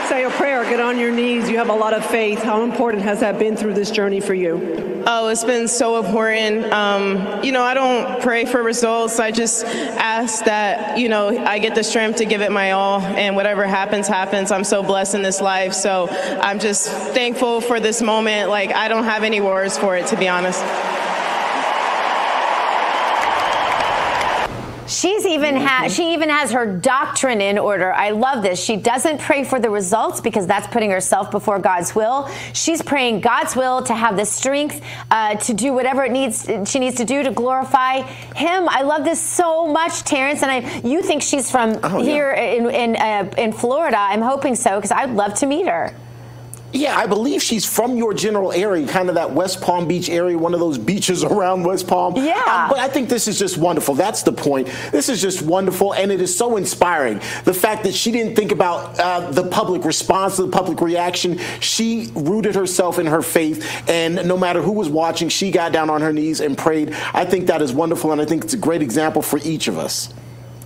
say a prayer, get on your knees. You have a lot of faith. How important has that been through this journey for you? Oh, it's been so important. I don't pray for results. I just ask that, I get the strength to give it my all, and whatever happens, happens. I'm so blessed in this life. So I'm just thankful for this moment. I don't have any words for it, to be honest. She even has her doctrine in order. I love this. She doesn't pray for the results because that's putting herself before God's will. She's praying God's will to have the strength to do whatever she needs to do to glorify Him. I love this so much, Terrance. And you think she's from here in Florida? I'm hoping so, because I'd love to meet her. Yeah, I believe she's from your general area, kind of that West Palm Beach area, one of those beaches around West Palm. Yeah. But I think this is just wonderful. That's the point. This is just wonderful, and it is so inspiring. The fact that she didn't think about the public response, the public reaction. She rooted herself in her faith, and no matter who was watching, she got down on her knees and prayed. I think that is wonderful, and I think it's a great example for each of us.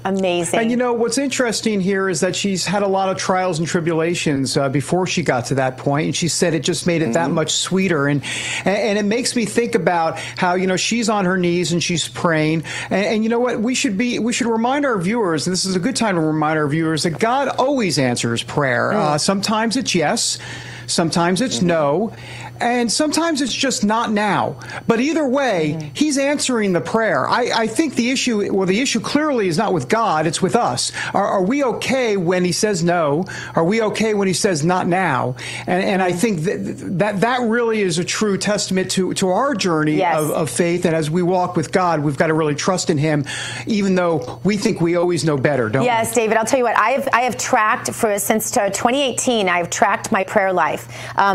Amazing. And what's interesting here is that she's had a lot of trials and tribulations before she got to that point, and she said it just made it that much sweeter. And it makes me think about how she's on her knees and she's praying. And you know what? We should remind our viewers, and this is a good time to remind our viewers, that God always answers prayer. Sometimes it's yes, sometimes it's no. And sometimes it's just not now. But either way, He's answering the prayer. I think the issue clearly is not with God, it's with us. Are we okay when He says no? Are we okay when He says not now? And I think that really is a true testament to our journey of faith. And as we walk with God, we've got to really trust in Him, even though we think we always know better, don't we? Yes, David, I'll tell you what, I have tracked since 2018, I've tracked my prayer life.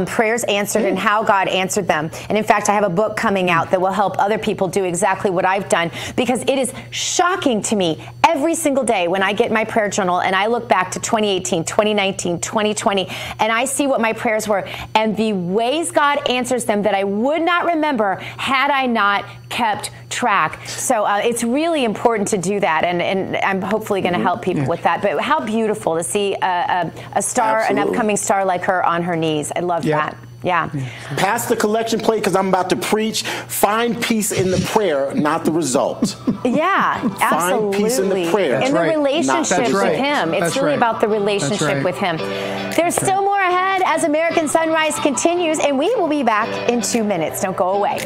Prayers answered and how God answered them. And in fact, I have a book coming out that will help other people do exactly what I've done, because it is shocking to me every single day when I get my prayer journal and I look back to 2018, 2019, 2020, and I see what my prayers were and the ways God answers them that I would not remember had I not kept track. So it's really important to do that, and I'm hopefully going to help people with that. But how beautiful to see a star, an upcoming star like her on her knees. I love that. Yeah. Pass the collection plate, because I'm about to preach. Find peace in the prayer, not the result. Yeah, absolutely. Find peace in the prayer. In the relationship with Him. It's really about the relationship with Him. There's still more ahead as American Sunrise continues, and we will be back in 2 minutes. Don't go away.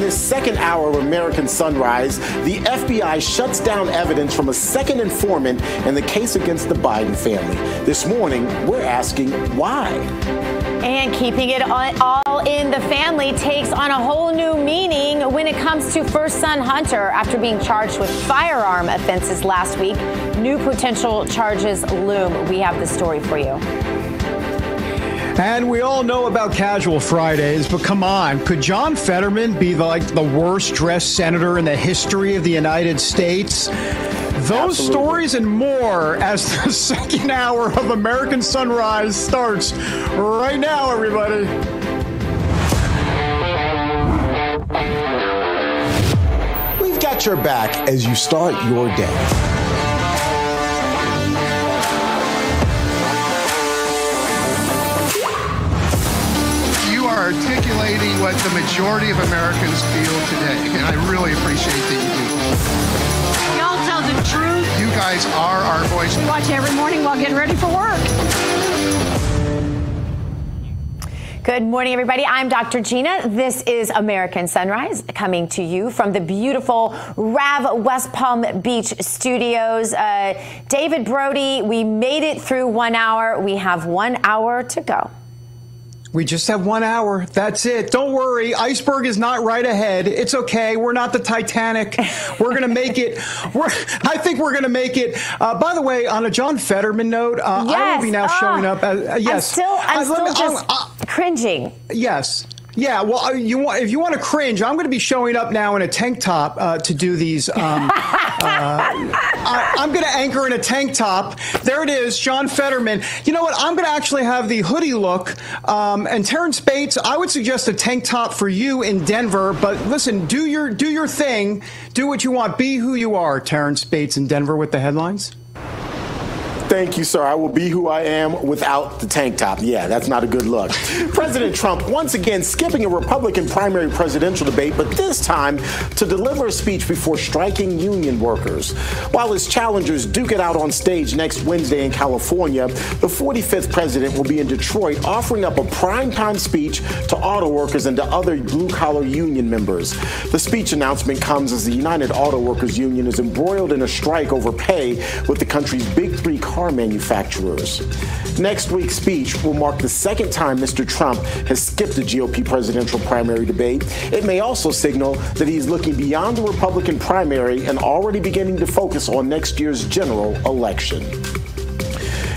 this second hour of American Sunrise, the FBI shuts down evidence from a second informant in the case against the Biden family. This morning, we're asking why. And keeping it all in the family takes on a whole new meaning when it comes to first son Hunter. After being charged with firearm offenses last week, new potential charges loom. We have the story for you. And we all know about Casual Fridays, but come on, could John Fetterman be the worst dressed senator in the history of the United States? Those stories and more as the second hour of American Sunrise starts right now, everybody. We've got your back as you start your day. Articulating what the majority of Americans feel today, and I really appreciate that you do. Y'all tell the truth. You guys are our voice. We watch every morning while getting ready for work. Good morning, everybody. I'm Dr. Gina. This is American Sunrise, coming to you from the beautiful Rav West Palm Beach studios. David, Brody, we made it through 1 hour. We have 1 hour to go. We just have 1 hour. That's it. Don't worry. Iceberg is not right ahead. It's okay. We're not the Titanic. We're going to make it. I think we're going to make it. By the way, on a John Fetterman note, I will be now showing up. Yes. I'm still just cringing. Yes. Yeah, well, if you want to cringe, I'm going to be showing up now in a tank top to do these. I'm going to anchor in a tank top. There it is, John Fetterman. You know what? I'm going to actually have the hoodie look. And Terrance Bates, I would suggest a tank top for you in Denver. But listen, do your thing. Do what you want. Be who you are, Terrance Bates in Denver with the headlines. Thank you, sir. I will be who I am without the tank top. Yeah, that's not a good look. President Trump once again skipping a Republican primary presidential debate, but this time to deliver a speech before striking union workers. While his challengers duke it out on stage next Wednesday in California, the 45th president will be in Detroit offering up a primetime speech to auto workers and to other blue-collar union members. The speech announcement comes as the United Auto Workers Union is embroiled in a strike over pay with the country's big three car manufacturers. Next week's speech will mark the second time Mr. Trump has skipped the GOP presidential primary debate. It may also signal that he is looking beyond the Republican primary and already beginning to focus on next year's general election.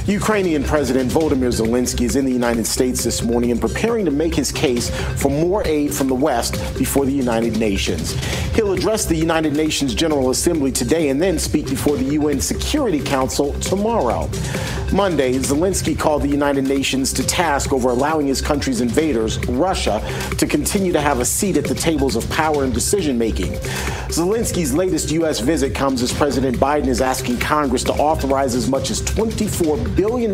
Ukrainian President Volodymyr Zelensky is in the United States this morning and preparing to make his case for more aid from the West before the United Nations. He'll address the United Nations General Assembly today and then speak before the UN Security Council tomorrow. Monday, Zelensky called the United Nations to task over allowing his country's invaders, Russia, to continue to have a seat at the tables of power and decision-making. Zelensky's latest U.S. visit comes as President Biden is asking Congress to authorize as much as $24 billion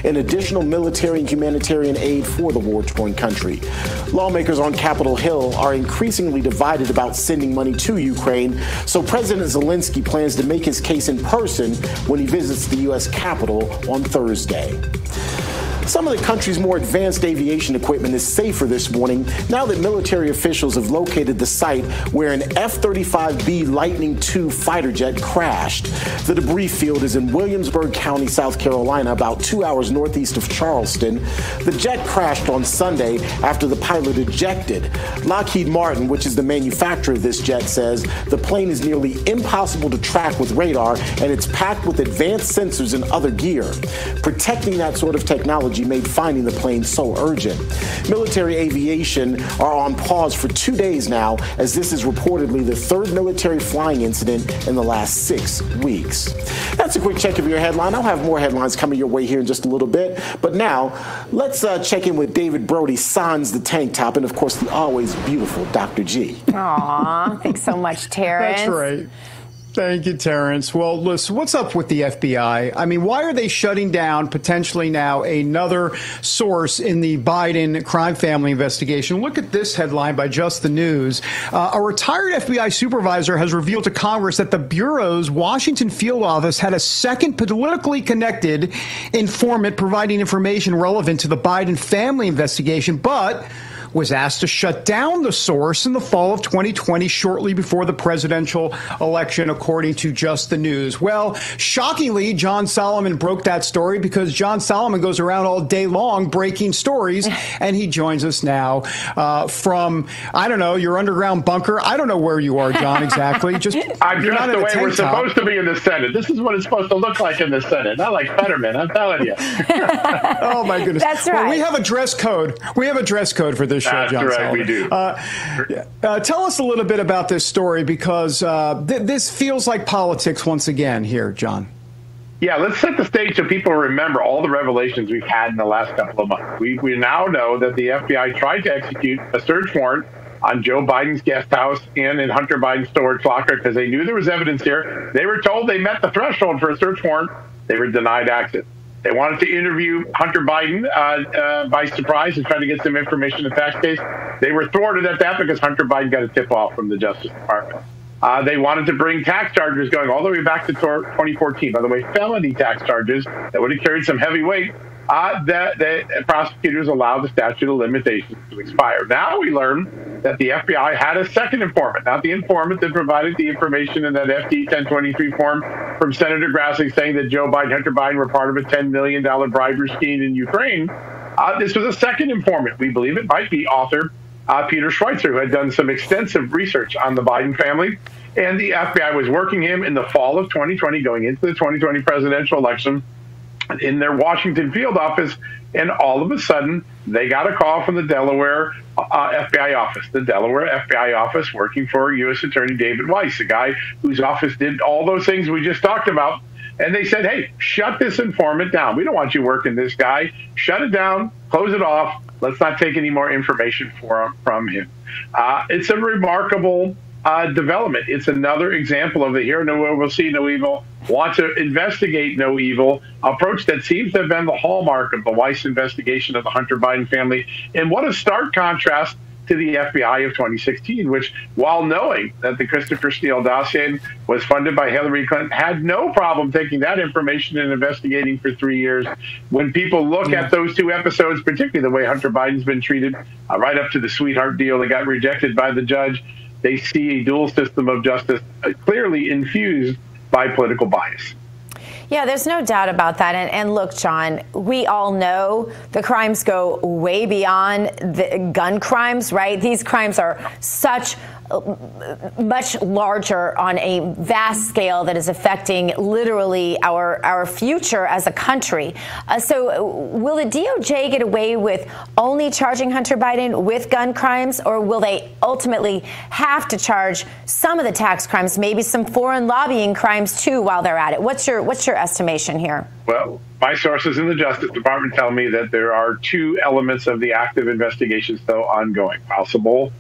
in additional military and humanitarian aid for the war-torn country. Lawmakers on Capitol Hill are increasingly divided about sending money to Ukraine, so President Zelensky plans to make his case in person when he visits the U.S. Capitol on Thursday. Some of the country's more advanced aviation equipment is safer this morning now that military officials have located the site where an F-35B Lightning II fighter jet crashed. The debris field is in Williamsburg County, South Carolina, about 2 hours northeast of Charleston. The jet crashed on Sunday after the pilot ejected. Lockheed Martin, which is the manufacturer of this jet, says the plane is nearly impossible to track with radar and it's packed with advanced sensors and other gear. Protecting that sort of technology made finding the plane so urgent. Military aviation are on pause for 2 days now, as this is reportedly the third military flying incident in the last 6 weeks. That's a quick check of your headline. I'll have more headlines coming your way here in just a little bit. But now, let's check in with David Brody, sans the tank top, and of course the always beautiful Dr. G. Aw, thanks so much, Terrance. That's right. Thank you, Terrance. Well, listen, what's up with the FBI? I mean, why are they shutting down potentially now another source in the Biden crime family investigation? Look at this headline by Just the News. A retired FBI supervisor has revealed to Congress that the Bureau's Washington field office had a second politically connected informant providing information relevant to the Biden family investigation, but was asked to shut down the source in the fall of 2020, shortly before the presidential election, according to Just the News. Well, shockingly, John Solomon broke that story because John Solomon goes around all day long breaking stories, and he joins us now from, I don't know, your underground bunker. I don't know where you are, John, exactly. I'm dressed the way we're supposed to be in the Senate. This is what it's supposed to look like in the Senate. Not like Fetterman, I'm telling you. Oh, my goodness. That's right. Well, we have a dress code. We have a dress code for this show, That's John right, Solomon. we do. Tell us a little bit about this story, because this feels like politics once again here, John. Yeah, let's set the stage so people remember all the revelations we've had in the last couple of months. We now know that the FBI tried to execute a search warrant on Joe Biden's guest house and in Hunter Biden's storage locker because they knew there was evidence here. They were told they met the threshold for a search warrant. They were denied access. They wanted to interview Hunter Biden by surprise and try to get some information in the tax case. They were thwarted at that because Hunter Biden got a tip-off from the Justice Department. They wanted to bring tax charges going all the way back to 2014. By the way, felony tax charges that would have carried some heavy weight. That the prosecutors allowed the statute of limitations to expire. Now we learn that the FBI had a second informant, not the informant that provided the information in that FD 1023 form from Senator Grassley saying that Joe Biden, Hunter Biden were part of a $10 million bribery scheme in Ukraine. This was a second informant. We believe it might be author Peter Schweitzer, who had done some extensive research on the Biden family. And the FBI was working him in the fall of 2020, going into the 2020 presidential election, in their Washington field office, and all of a sudden they got a call from the Delaware FBI office. The Delaware FBI office working for U.S. Attorney David Weiss, a guy whose office did all those things we just talked about. And they said, hey, shut this informant down. We don't want you working this guy. Shut it down. Close it off. Let's not take any more information from him. It's a remarkable development. It's another example of the hear no evil, see no evil, want to investigate no evil approach that seems to have been the hallmark of the Weiss investigation of the Hunter Biden family. And what a stark contrast to the FBI of 2016, which, while knowing that the Christopher Steele dossier was funded by Hillary Clinton, had no problem taking that information and investigating for 3 years. When people look at those two episodes, particularly the way Hunter Biden's been treated, right up to the sweetheart deal that got rejected by the judge, they see a dual system of justice clearly infused by political bias. Yeah, there's no doubt about that. And look, John, we all know the crimes go way beyond the gun crimes, right? These crimes are much larger on a vast scale that is affecting literally our future as a country. So will the DOJ get away with only charging Hunter Biden with gun crimes, or will they ultimately have to charge some of the tax crimes, maybe some foreign lobbying crimes too while they're at it? What's your estimation here? Well, my sources in the Justice Department tell me that there are two elements of the active investigation still ongoing: possible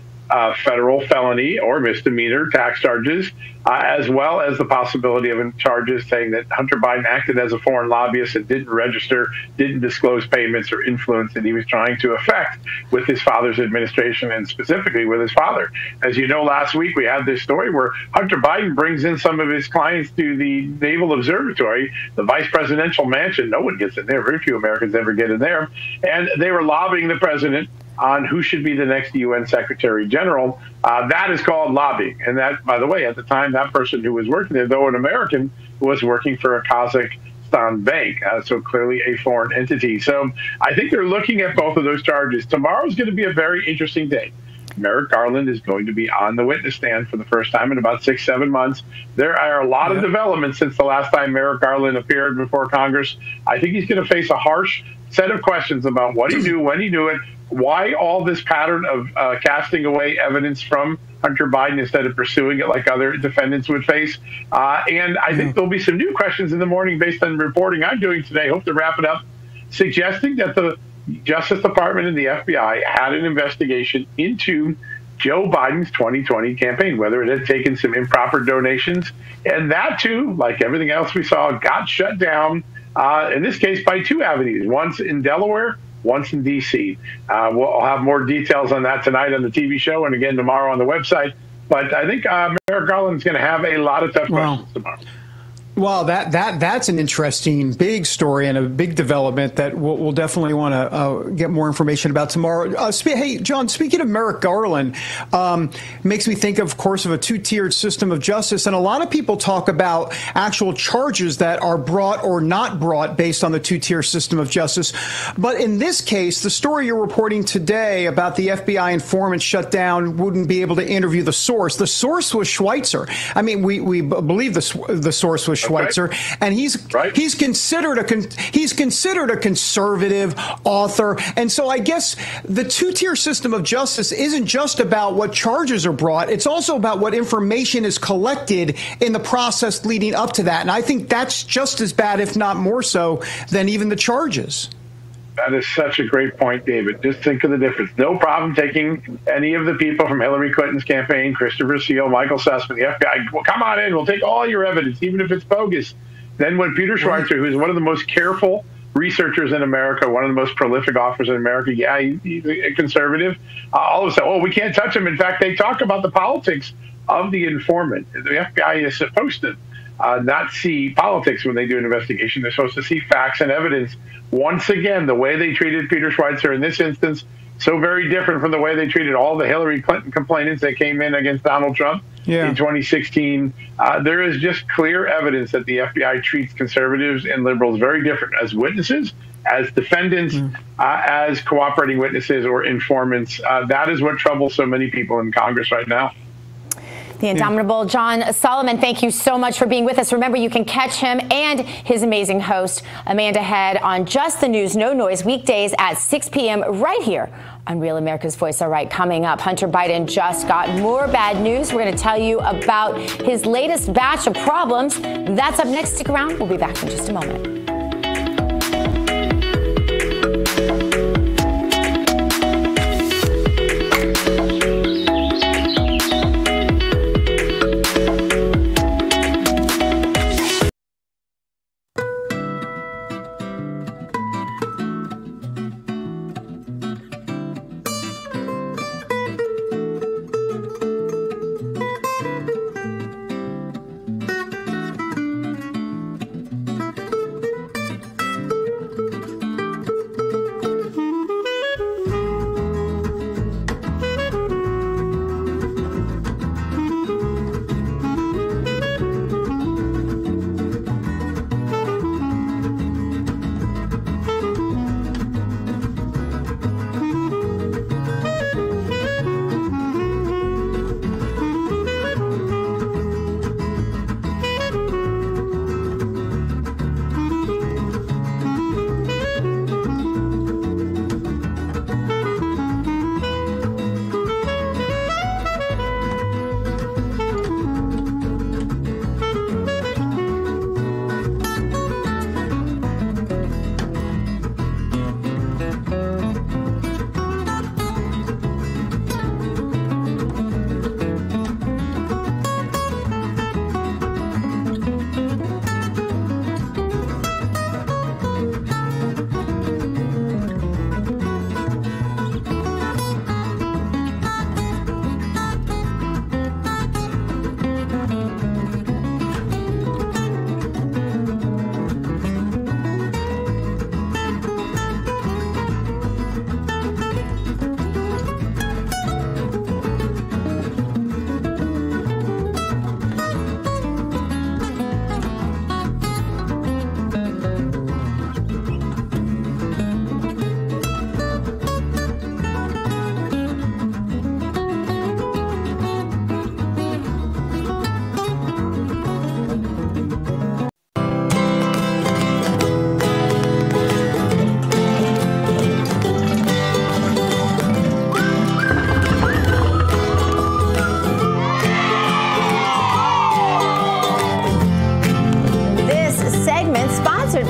federal felony or misdemeanor tax charges, as well as the possibility of charges saying that Hunter Biden acted as a foreign lobbyist and didn't register, didn't disclose payments or influence that he was trying to affect with his father's administration, and specifically with his father. As you know, last week we had this story where Hunter Biden brings in some of his clients to the Naval Observatory, the vice presidential mansion. No one gets in there. Very few Americans ever get in there. And they were lobbying the president on who should be the next UN Secretary General. That is called lobbying. And that, by the way, at the time, that person who was working there, though an American, was working for a Kazakhstan bank, so clearly a foreign entity. So I think they're looking at both of those charges. Tomorrow's going to be a very interesting day. Merrick Garland is going to be on the witness stand for the first time in about 6-7 months. There are a lot of developments since the last time Merrick Garland appeared before Congress. I think he's going to face a harsh set of questions about what he knew, when he knew it, why all this pattern of casting away evidence from Hunter Biden instead of pursuing it like other defendants would face. And I think there'll be some new questions in the morning based on reporting I'm doing today. Hope to wrap it up, suggesting that the Justice Department and the FBI had an investigation into Joe Biden's 2020 campaign, whether it had taken some improper donations. And that, too, like everything else we saw, got shut down, in this case, by two avenues, once in Delaware, once in D.C. We'll have more details on that tonight on the TV show and again tomorrow on the website. But I think Merrick Garland is going to have a lot of tough questions tomorrow. Well, that's an interesting big story and a big development that we'll definitely want to get more information about tomorrow. Hey, John, speaking of Merrick Garland, makes me think, of course, of a two-tiered system of justice. And a lot of people talk about actual charges that are brought or not brought based on the two-tier system of justice. But in this case, the story you're reporting today about the FBI informant shut down, wouldn't be able to interview the source. The source was Schweitzer. I mean, we believe the source was Schweitzer, and he's considered a conservative author. And so I guess the two-tier system of justice isn't just about what charges are brought. It's also about what information is collected in the process leading up to that. And I think that's just as bad, if not more so, than even the charges. That is such a great point, David. Just think of the difference. No problem taking any of the people from Hillary Clinton's campaign, Christopher Steele, Michael Sussman, the FBI. Well, come on in. We'll take all your evidence, even if it's bogus. Then when Peter Schweitzer, who is one of the most careful researchers in America, one of the most prolific authors in America, he's a conservative, all of a sudden, we can't touch him. In fact, they talk about the politics of the informant. The FBI is supposed to not see politics when they do an investigation. They're supposed to see facts and evidence. Once again, the way they treated Peter Schweitzer in this instance, so very different from the way they treated all the Hillary Clinton complainants that came in against Donald Trump in 2016. There is just clear evidence that the FBI treats conservatives and liberals very different as witnesses, as defendants, as cooperating witnesses or informants. That is what troubles so many people in Congress right now. The indomitable John Solomon, thank you so much for being with us. Remember, you can catch him and his amazing host, Amanda Head, on Just the News, No Noise, weekdays at 6 p.m. right here on Real America's Voice. All right, coming up, Hunter Biden just got more bad news. We're going to tell you about his latest batch of problems. That's up next. Stick around. We'll be back in just a moment.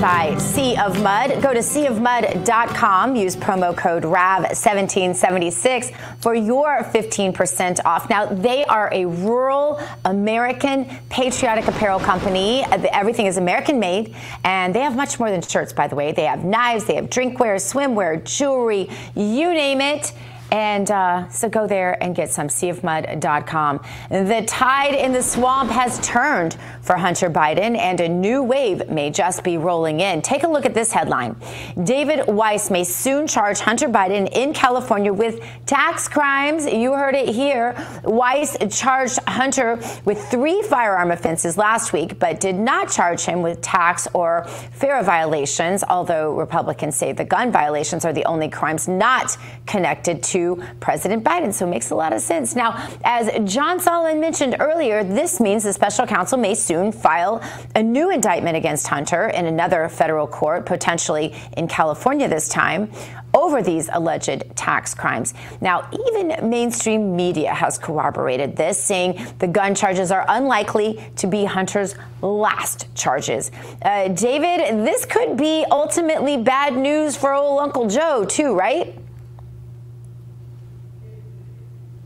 By Sea of Mud. Go to seaofmud.com. Use promo code RAV1776 for your 15% off. Now, they are a rural American patriotic apparel company. Everything is American made, and they have much more than shirts, by the way. They have knives, they have drinkware, swimwear, jewelry, you name it. And so go there and get some, seaofmud.com. The tide in the swamp has turned for Hunter Biden, and a new wave may just be rolling in. Take a look at this headline. David Weiss may soon charge Hunter Biden in California with tax crimes. You heard it here. Weiss charged Hunter with 3 firearm offenses last week, but did not charge him with tax or FARA violations, although Republicans say the gun violations are the only crimes not connected to President Biden. So it makes a lot of sense. Now, as John Solomon mentioned earlier, this means the special counsel may soon file a new indictment against Hunter in another federal court, potentially in California this time, over these alleged tax crimes. Now, even mainstream media has corroborated this, saying the gun charges are unlikely to be Hunter's last charges. David, this could be ultimately bad news for old Uncle Joe, too, right?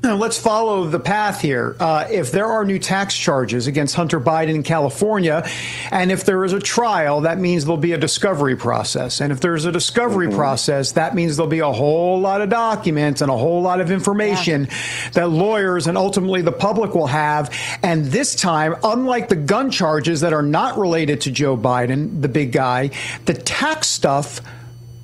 Now, let's follow the path here. If there are new tax charges against Hunter Biden in California, and if there is a trial, that means there'll be a discovery process. And if there's a discovery process, that means there'll be a whole lot of documents and a whole lot of information that lawyers and ultimately the public will have. And this time, unlike the gun charges that are not related to Joe Biden, the big guy, the tax stuff,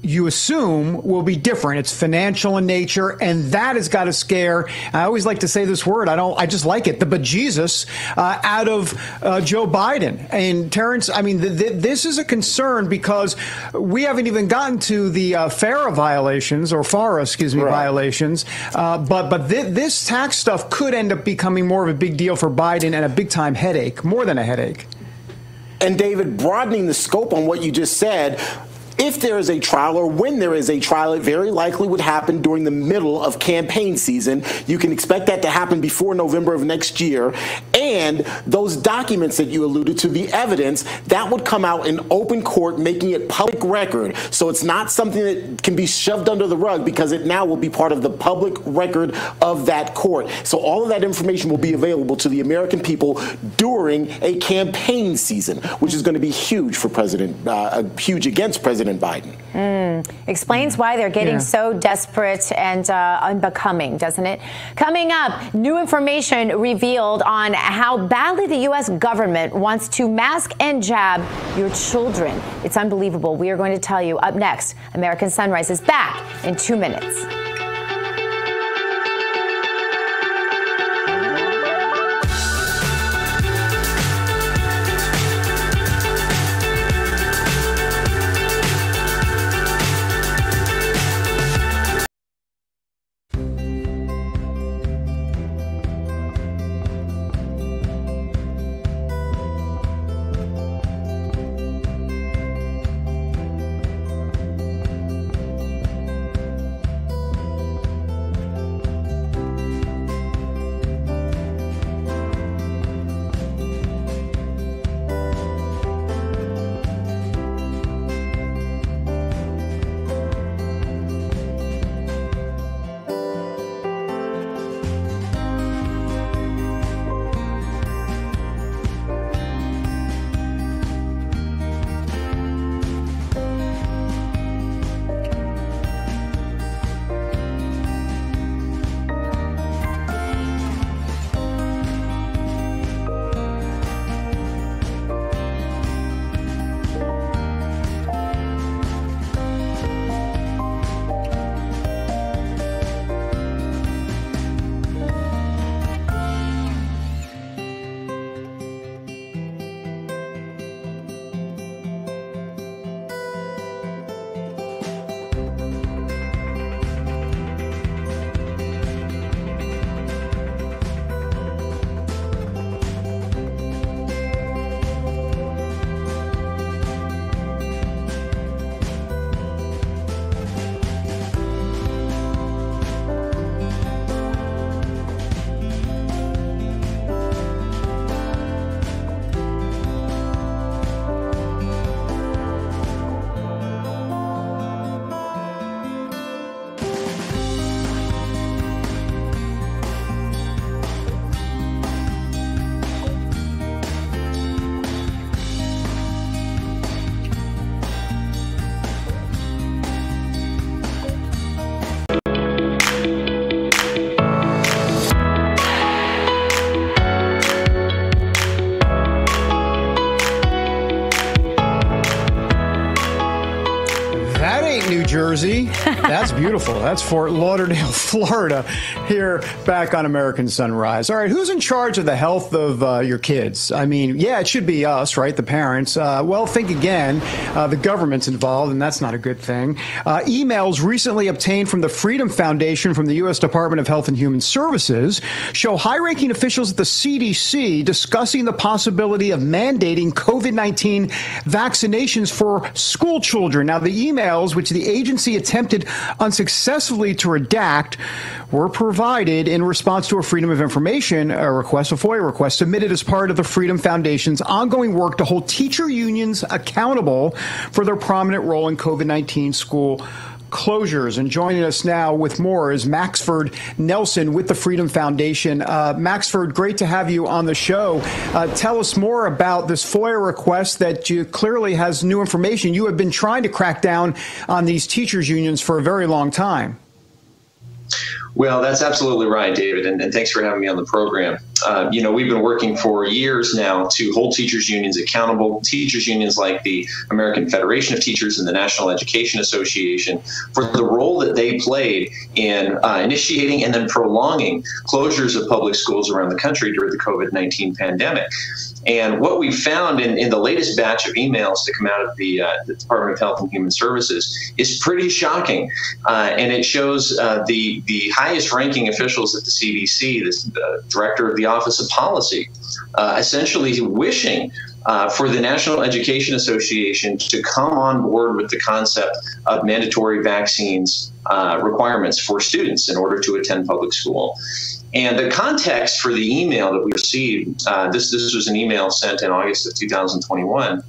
you assume, will be different. It's financial in nature, and that has got to scare, I always like to say this word, I just like it, the bejesus out of Joe Biden. And Terrance, I mean, this is a concern because we haven't even gotten to the FARA violations, or FARA, violations. But this tax stuff could end up becoming more of a big deal for Biden and a big-time headache, more than a headache. And David, broadening the scope on what you just said, if there is a trial, or when there is a trial, it very likely would happen during the middle of campaign season. You can expect that to happen before November of next year. And those documents that you alluded to, the evidence, that would come out in open court, making it public record. So it's not something that can be shoved under the rug, because it now will be part of the public record of that court. So all of that information will be available to the American people during a campaign season, which is going to be huge for huge against President Biden. Explains why they're getting so desperate and unbecoming, doesn't it? Coming up, new information revealed on how badly the U.S. government wants to mask and jab your children. It's unbelievable. We are going to tell you up next. American Sunrise is back in 2 minutes. That's beautiful. That's Fort Lauderdale, Florida, here back on American Sunrise. All right, who's in charge of the health of your kids? I mean, yeah, it should be us, right, the parents. Well, think again. The government's involved, and that's not a good thing. Emails recently obtained from the Freedom Foundation from the U.S. Department of Health and Human Services show high-ranking officials at the CDC discussing the possibility of mandating COVID-19 vaccinations for school children. Now, the emails, which the agency attempted unsuccessfully to redact, were provided in response to a Freedom of Information request, a FOIA request, submitted as part of the Freedom Foundation's ongoing work to hold teacher unions accountable for their prominent role in COVID-19 school closures. And joining us now with more is Maxford Nelson with the Freedom Foundation. Maxford, great to have you on the show. Tell us more about this FOIA request that you clearly has new information. You have been trying to crack down on these teachers unions for a very long time. Well, that's absolutely right, David, and thanks for having me on the program. We've been working for years now to hold teachers unions accountable, teachers unions like the American Federation of Teachers and the National Education Association, for the role that they played in initiating and then prolonging closures of public schools around the country during the COVID-19 pandemic. And what we found in the latest batch of emails to come out of the Department of Health and Human Services is pretty shocking. And it shows the highest ranking officials at the CDC, the director of the Office of Policy, essentially wishing for the National Education Association to come on board with the concept of mandatory vaccines requirements for students in order to attend public school. And the context for the email that we received, this was an email sent in August of 2021,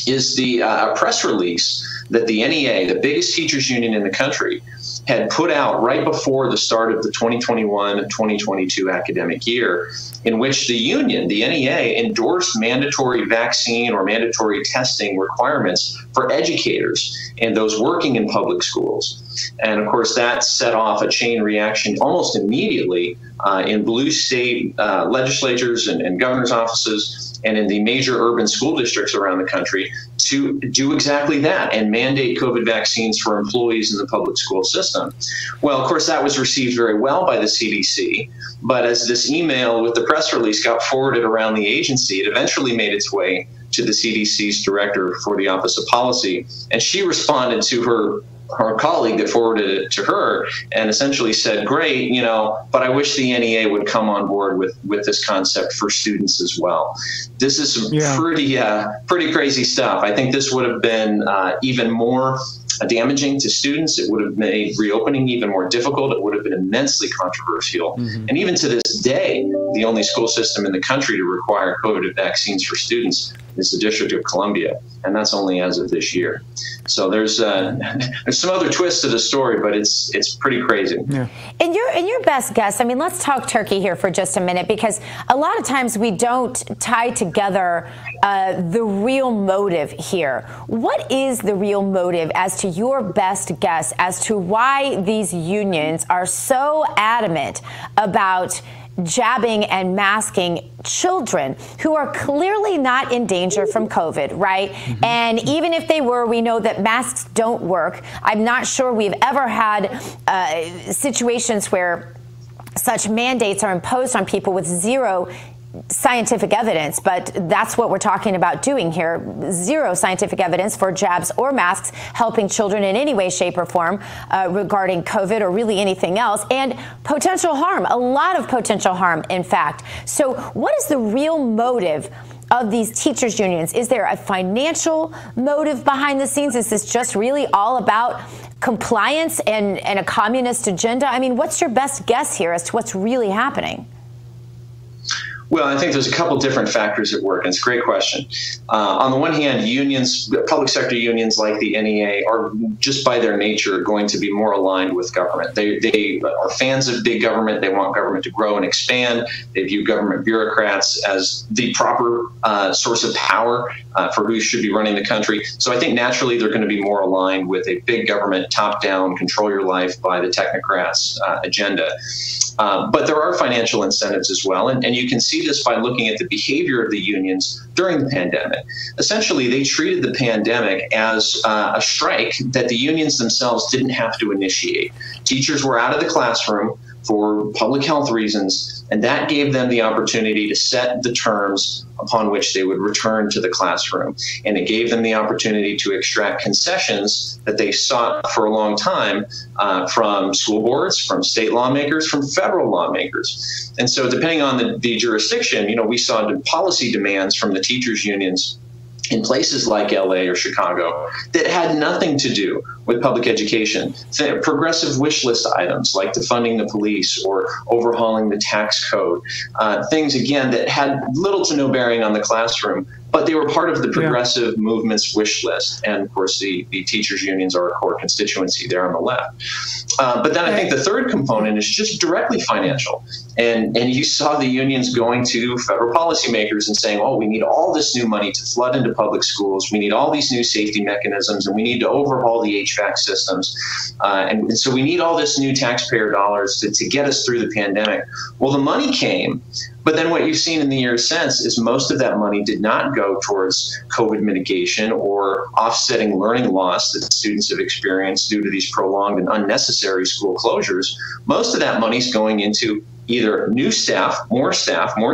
is the press release that the NEA, the biggest teachers union in the country, had put out right before the start of the 2021-2022 academic year, in which the union, the NEA, endorsed mandatory vaccine or mandatory testing requirements for educators and those working in public schools. And of course, that set off a chain reaction almost immediately in blue state legislatures and governor's offices and in the major urban school districts around the country to do exactly that and mandate COVID vaccines for employees in the public school system. Well, of course, that was received very well by the CDC. But as this email with the press release got forwarded around the agency, it eventually made its way to the CDC's director for the Office of Policy. And she responded to her colleague that forwarded it to her and essentially said, great, but I wish the NEA would come on board with this concept for students as well. This is some pretty crazy stuff. I think this would have been even more damaging to students. It would have made reopening even more difficult. It would have been immensely controversial. Mm-hmm. And even to this day, the only school system in the country to require COVID vaccines for students is the District of Columbia, and that's only as of this year. So there's some other twists to the story, but it's pretty crazy. Yeah. In your best guess, I mean, let's talk turkey here for just a minute, because a lot of times we don't tie together the real motive here. What is the real motive, as to your best guess, as to why these unions are so adamant about jabbing and masking children who are clearly not in danger from COVID, right? Mm-hmm. And even if they were, we know that masks don't work. I'm not sure we've ever had situations where such mandates are imposed on people with zero scientific evidence, but that's what we're talking about doing here. Zero scientific evidence for jabs or masks helping children in any way, shape, or form regarding COVID or really anything else, and potential harm, a lot of potential harm, in fact. So what is the real motive of these teachers unions? Is there a financial motive behind the scenes? Is this just really all about compliance and a communist agenda? I mean, what's your best guess here as to what's really happening? Well, I think there's a couple different factors at work, and it's a great question. On the one hand, unions, public sector unions like the NEA, are just by their nature going to be more aligned with government. They are fans of big government. They want government to grow and expand. They view government bureaucrats as the proper source of power for who should be running the country. So I think naturally they're going to be more aligned with a big government, top-down, control your life by the technocrats agenda. But there are financial incentives as well. And you can see this by looking at the behavior of the unions during the pandemic. Essentially, they treated the pandemic as a strike that the unions themselves didn't have to initiate. Teachers were out of the classroom for public health reasons, and that gave them the opportunity to set the terms upon which they would return to the classroom. And it gave them the opportunity to extract concessions that they sought for a long time from school boards, from state lawmakers, from federal lawmakers. And so depending on the jurisdiction, we saw policy demands from the teachers' unions in places like LA or Chicago that had nothing to do with public education. Progressive wish list items like defunding the police or overhauling the tax code, things, again, that had little to no bearing on the classroom, but they were part of the progressive movement's wish list. And of course, the teachers' unions are a core constituency there on the left. But then I think the third component is just directly financial. And you saw the unions going to federal policymakers and saying, oh, we need all this new money to flood into public schools. We need all these new safety mechanisms, and we need to overhaul the HVAC systems. And so we need all this new taxpayer dollars to get us through the pandemic. Well, the money came, but then what you've seen in the years since is most of that money did not go towards COVID mitigation or offsetting learning loss that students have experienced due to these prolonged and unnecessary school closures. Most of that money is going into either new staff, more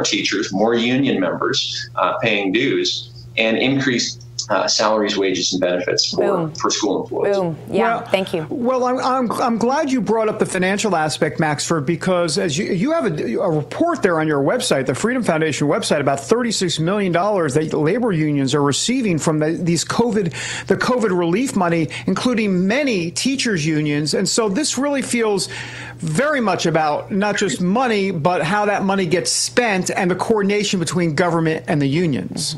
teachers, more union members paying dues, and increased salaries, wages, and benefits for school employees. Boom. Yeah, thank you. Well, I'm glad you brought up the financial aspect, Maxford, because as you have a report there on your website, the Freedom Foundation website, about $36 million that labor unions are receiving from the COVID relief money, including many teachers unions. And so this really feels very much about not just money, but how that money gets spent and the coordination between government and the unions.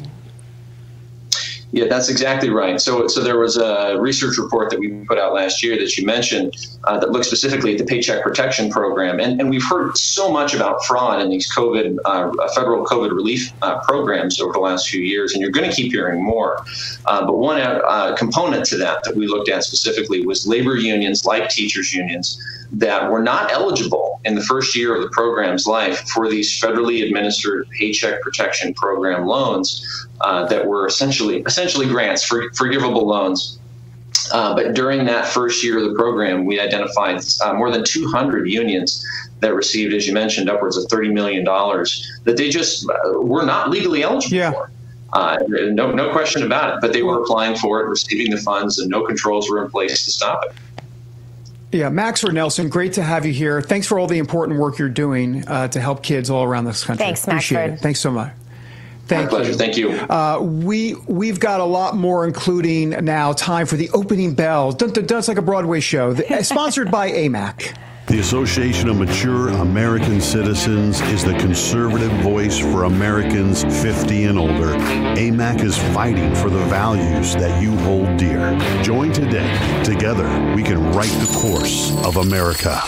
Yeah, that's exactly right. So there was a research report that we put out last year that you mentioned that looked specifically at the Paycheck Protection Program. And we've heard so much about fraud in these federal COVID relief programs over the last few years, and you're going to keep hearing more. But one component to that we looked at specifically was labor unions like teachers unions that were not eligible in the first year of the program's life for these federally administered Paycheck Protection Program loans that were essentially grants, forgivable loans. But during that first year of the program, we identified more than 200 unions that received, as you mentioned, upwards of $30 million that they just were not legally eligible for. No question about it. But they were applying for it, receiving the funds, and no controls were in place to stop it. Yeah, Maxford Nelson, great to have you here. Thanks for all the important work you're doing to help kids all around this country. Thanks, Appreciate Maxford. it. Thanks so much. My pleasure. Thank you. We've got a lot more, including now time for the opening bell. It's like a Broadway show, sponsored by AMAC. The Association of Mature American Citizens is the conservative voice for Americans 50 and older. AMAC is fighting for the values that you hold dear. Join today. Together, we can write the course of America.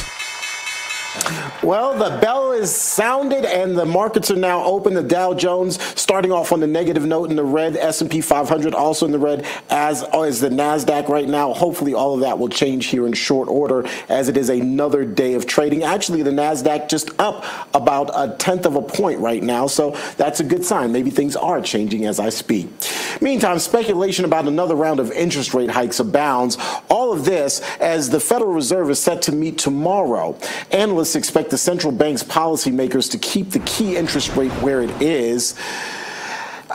Well, the bell is sounded and the markets are now open. The Dow Jones starting off on the negative note in the red, S&P 500 also in the red, as is the NASDAQ right now. Hopefully all of that will change here in short order as it is another day of trading. Actually, the NASDAQ just up about 1/10 of a point right now, so that's a good sign. Maybe things are changing as I speak. Meantime, speculation about another round of interest rate hikes abounds. All of this as the Federal Reserve is set to meet tomorrow. Analysts expect the central bank's policymakers to keep the key interest rate where it is.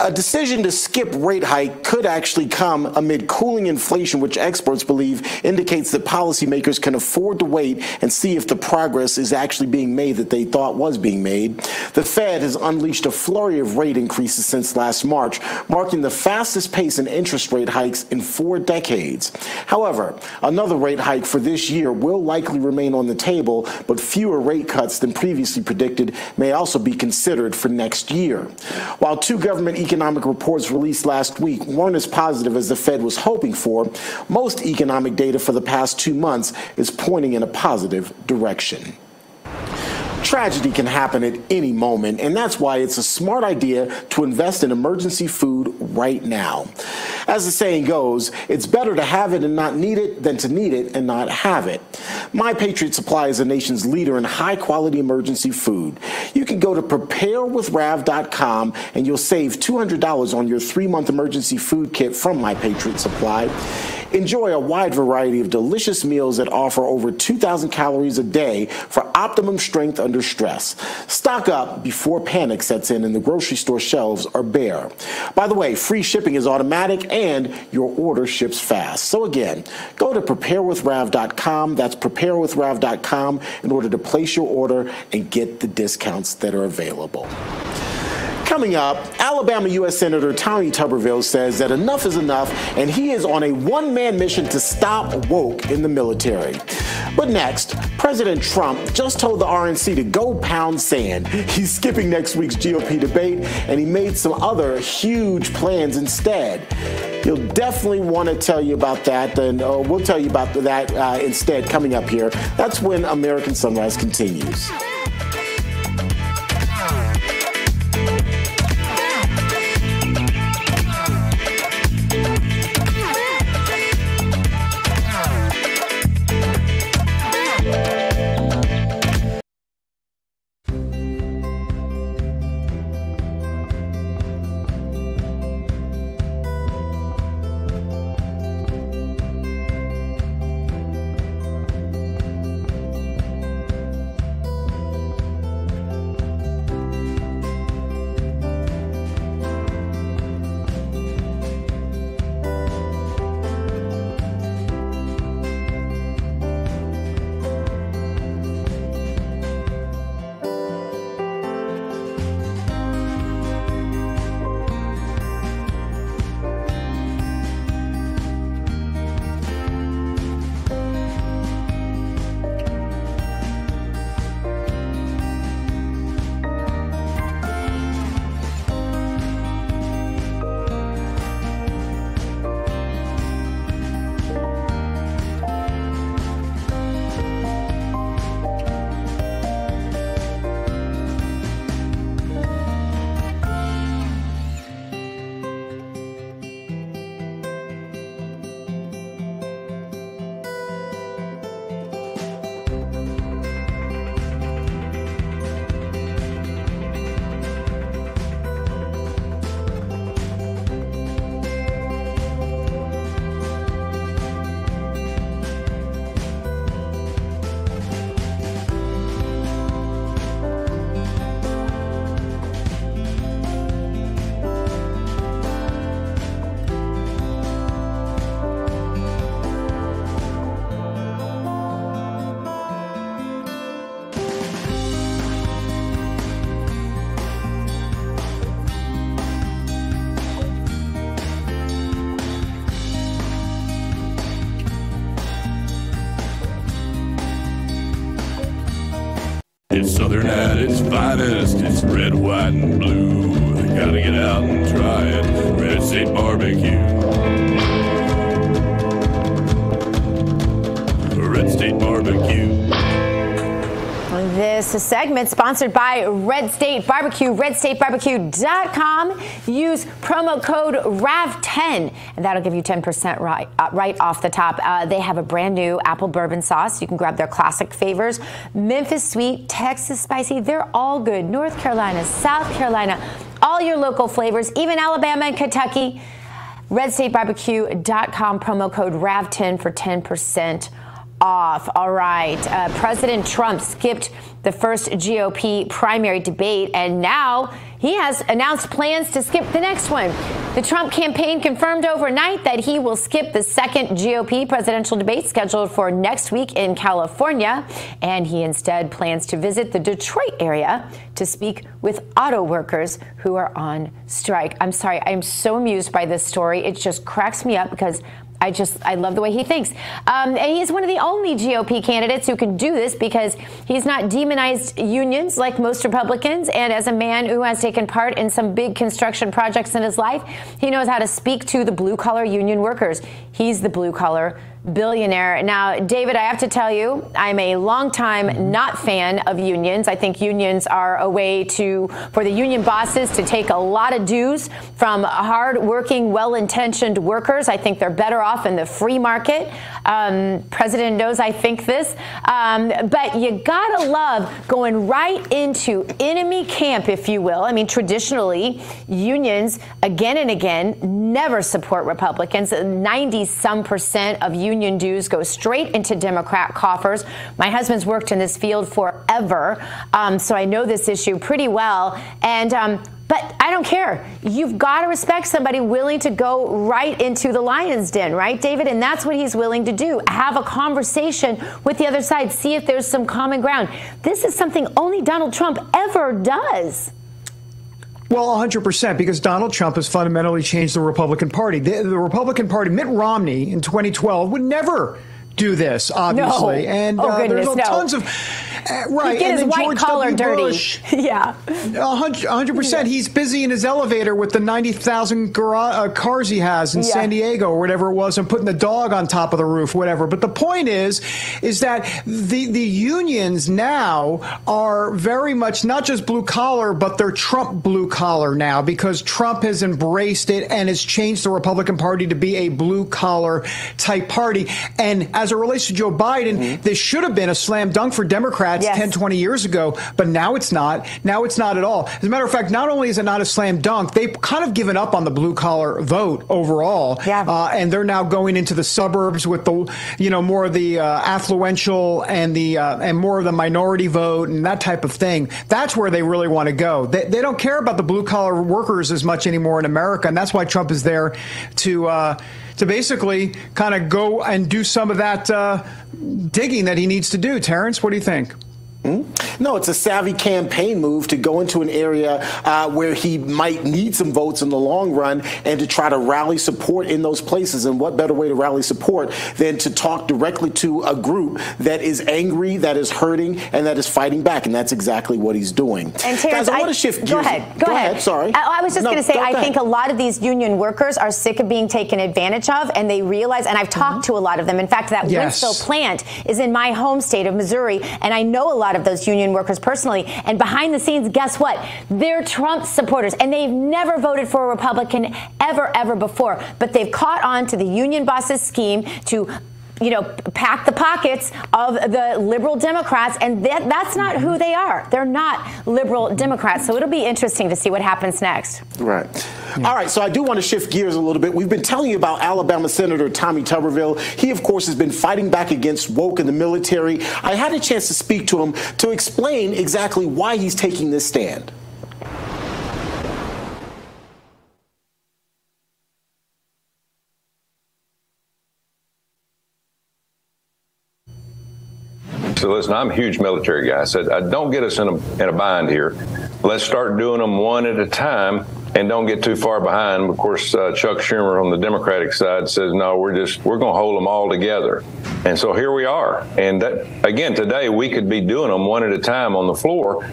A decision to skip rate hike could actually come amid cooling inflation, which experts believe indicates that policymakers can afford to wait and see if the progress is actually being made that they thought was being made. The Fed has unleashed a flurry of rate increases since last March, marking the fastest pace in interest rate hikes in 4 decades. However, another rate hike for this year will likely remain on the table, but fewer rate cuts than previously predicted may also be considered for next year. While 2 government economic reports released last week weren't as positive as the Fed was hoping for, most economic data for the past 2 months is pointing in a positive direction. Tragedy can happen at any moment, and that's why it's a smart idea to invest in emergency food right now. As the saying goes, it's better to have it and not need it than to need it and not have it. My Patriot Supply is the nation's leader in high-quality emergency food. You can go to preparewithrav.com and you'll save $200 on your 3-month emergency food kit from My Patriot Supply. Enjoy a wide variety of delicious meals that offer over 2,000 calories a day for optimum strength under stress. Stock up before panic sets in and the grocery store shelves are bare. By the way, free shipping is automatic and your order ships fast. So again, go to preparewithrav.com. That's preparewithrav.com in order to place your order and get the discounts that are available. Coming up, Alabama U.S. Senator Tommy Tuberville says that enough is enough, and he is on a one-man mission to stop woke in the military. But next, President Trump just told the RNC to go pound sand. He's skipping next week's GOP debate, and he made some other huge plans instead. He'll definitely want to tell you about that, and we'll tell you about that instead coming up here. That's when American Sunrise continues. It's Southern at its finest. It's red, white, and blue. Gotta get out and try it. Red State Barbecue. Red State Barbecue. This segment sponsored by Red State Barbecue, redstatebarbecue.com. Use promo code RAV10, and that'll give you 10% right off the top. They have a brand new apple bourbon sauce. You can grab their classic flavors. Memphis sweet, Texas spicy. They're all good. North Carolina, South Carolina, all your local flavors, even Alabama and Kentucky. redstatebarbecue.com, promo code RAV10 for 10% off. All right. President Trump skipped the first GOP primary debate, and now he has announced plans to skip the next one. The Trump campaign confirmed overnight that he will skip the second GOP presidential debate scheduled for next week in California, and he instead plans to visit the Detroit area to speak with auto workers who are on strike. I'm sorry. I'm so amused by this story. It just cracks me up because I love the way he thinks. And he's one of the only GOP candidates who can do this because he's not demonized unions like most Republicans. And as a man who has taken part in some big construction projects in his life, he knows how to speak to the blue collar union workers. He's the blue collar billionaire. Now, David, I have to tell you, I'm a longtime not fan of unions. I think unions are a way for the union bosses to take a lot of dues from hard-working, well-intentioned workers. I think they're better off in the free market. President knows I think this. But you gotta love going right into enemy camp, if you will. I mean, traditionally, unions, again and again, never support Republicans. 90-some% of union dues go straight into Democrat coffers. My husband's worked in this field forever, so I know this issue pretty well. And but I don't care. You've got to respect somebody willing to go right into the lion's den, right, David? And that's what he's willing to do. Have a conversation with the other side. See if there's some common ground. This is something only Donald Trump ever does. Well, 100%, because Donald Trump has fundamentally changed the Republican Party. The Republican Party, Mitt Romney in 2012 would never do this, obviously. No. And Goodness, there's tons of right. He'd get and his white George collar W. dirty. Bush, yeah, 100%. He's busy in his elevator with the 90,000 cars he has in San Diego or whatever it was, and putting the dog on top of the roof, whatever. But the point is that the unions now are very much not just blue collar, but they're Trump blue collar now, because Trump has embraced it and has changed the Republican Party to be a blue collar type party. And as it relates to Joe Biden, this should have been a slam dunk for Democrats 10, 20 years ago, but now it's not. Now it's not at all. As a matter of fact, not only is it not a slam dunk, they've kind of given up on the blue collar vote overall, and they're now going into the suburbs with the, more of the affluential and the and more of the minority vote and that type of thing. That's where they really want to go. They don't care about the blue collar workers as much anymore in America, and that's why Trump is there to basically kind of go and do some of that digging that he needs to do. Terrance, what do you think? No, it's a savvy campaign move to go into an area where he might need some votes in the long run and to try to rally support in those places. And what better way to rally support than to talk directly to a group that is angry, that is hurting, and that is fighting back. And that's exactly what he's doing. And Terrance, guys, I want to shift gears. Go ahead. Sorry. I was just going to say, I think a lot of these union workers are sick of being taken advantage of, and they realize, and I've talked to a lot of them. In fact, that Winslow plant is in my home state of Missouri, and I know a lot of those union workers personally. And behind the scenes, guess what? They're Trump supporters, and they've never voted for a Republican ever before. But they've caught on to the union boss's scheme to pack the pockets of the liberal Democrats, and that's not who they are. They're not liberal Democrats. So it'll be interesting to see what happens next. Right. All right. So I do want to shift gears a little bit. We've been telling you about Alabama Senator Tommy Tuberville. He, of course, has been fighting back against woke in the military. I had a chance to speak to him to explain exactly why he's taking this stand. So listen, I'm a huge military guy. I said, don't get us in a bind here. Let's start doing them one at a time and don't get too far behind. Of course, Chuck Schumer on the Democratic side says, no, we're going to hold them all together. And so here we are. And again, today we could be doing them one at a time on the floor,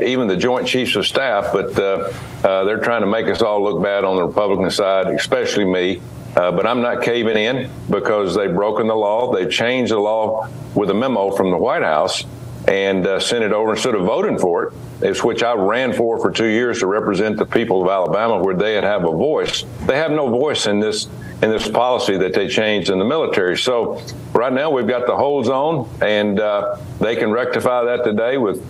even the Joint Chiefs of Staff, but they're trying to make us all look bad on the Republican side, especially me. But I'm not caving in because they've broken the law. They've changed the law with a memo from the White House and sent it over instead of voting for it, which I ran for 2 years to represent the people of Alabama, where they'd have a voice. They have no voice in this policy that they changed in the military. So right now we've got the hold zone, and they can rectify that today with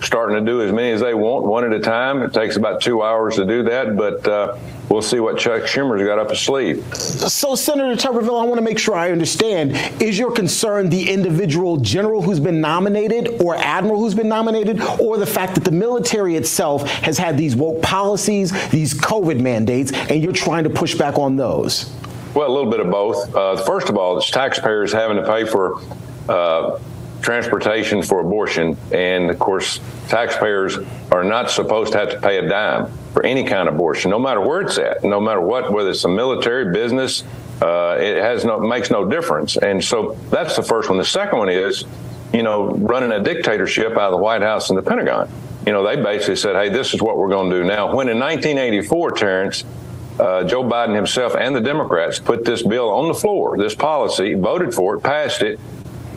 starting to do as many as they want, one at a time. It takes about 2 hours to do that, but we'll see what Chuck Schumer's got up his sleeve. So, Senator Tuberville, I want to make sure I understand. Is your concern the individual general who's been nominated or admiral who's been nominated, or the fact that the military itself has had these woke policies, these COVID mandates, and you're trying to push back on those? Well, a little bit of both. First of all, it's taxpayers having to pay for transportation for abortion, and of course taxpayers are not supposed to have to pay a dime for any kind of abortion, no matter where it's at, no matter what, whether it's a military, business, it makes no difference. And so that's the first one. The second one is, running a dictatorship out of the White House and the Pentagon. They basically said, hey, this is what we're going to do now. When in 1984, Terrance, Joe Biden himself and the Democrats put this bill on the floor, this policy, voted for it, passed it.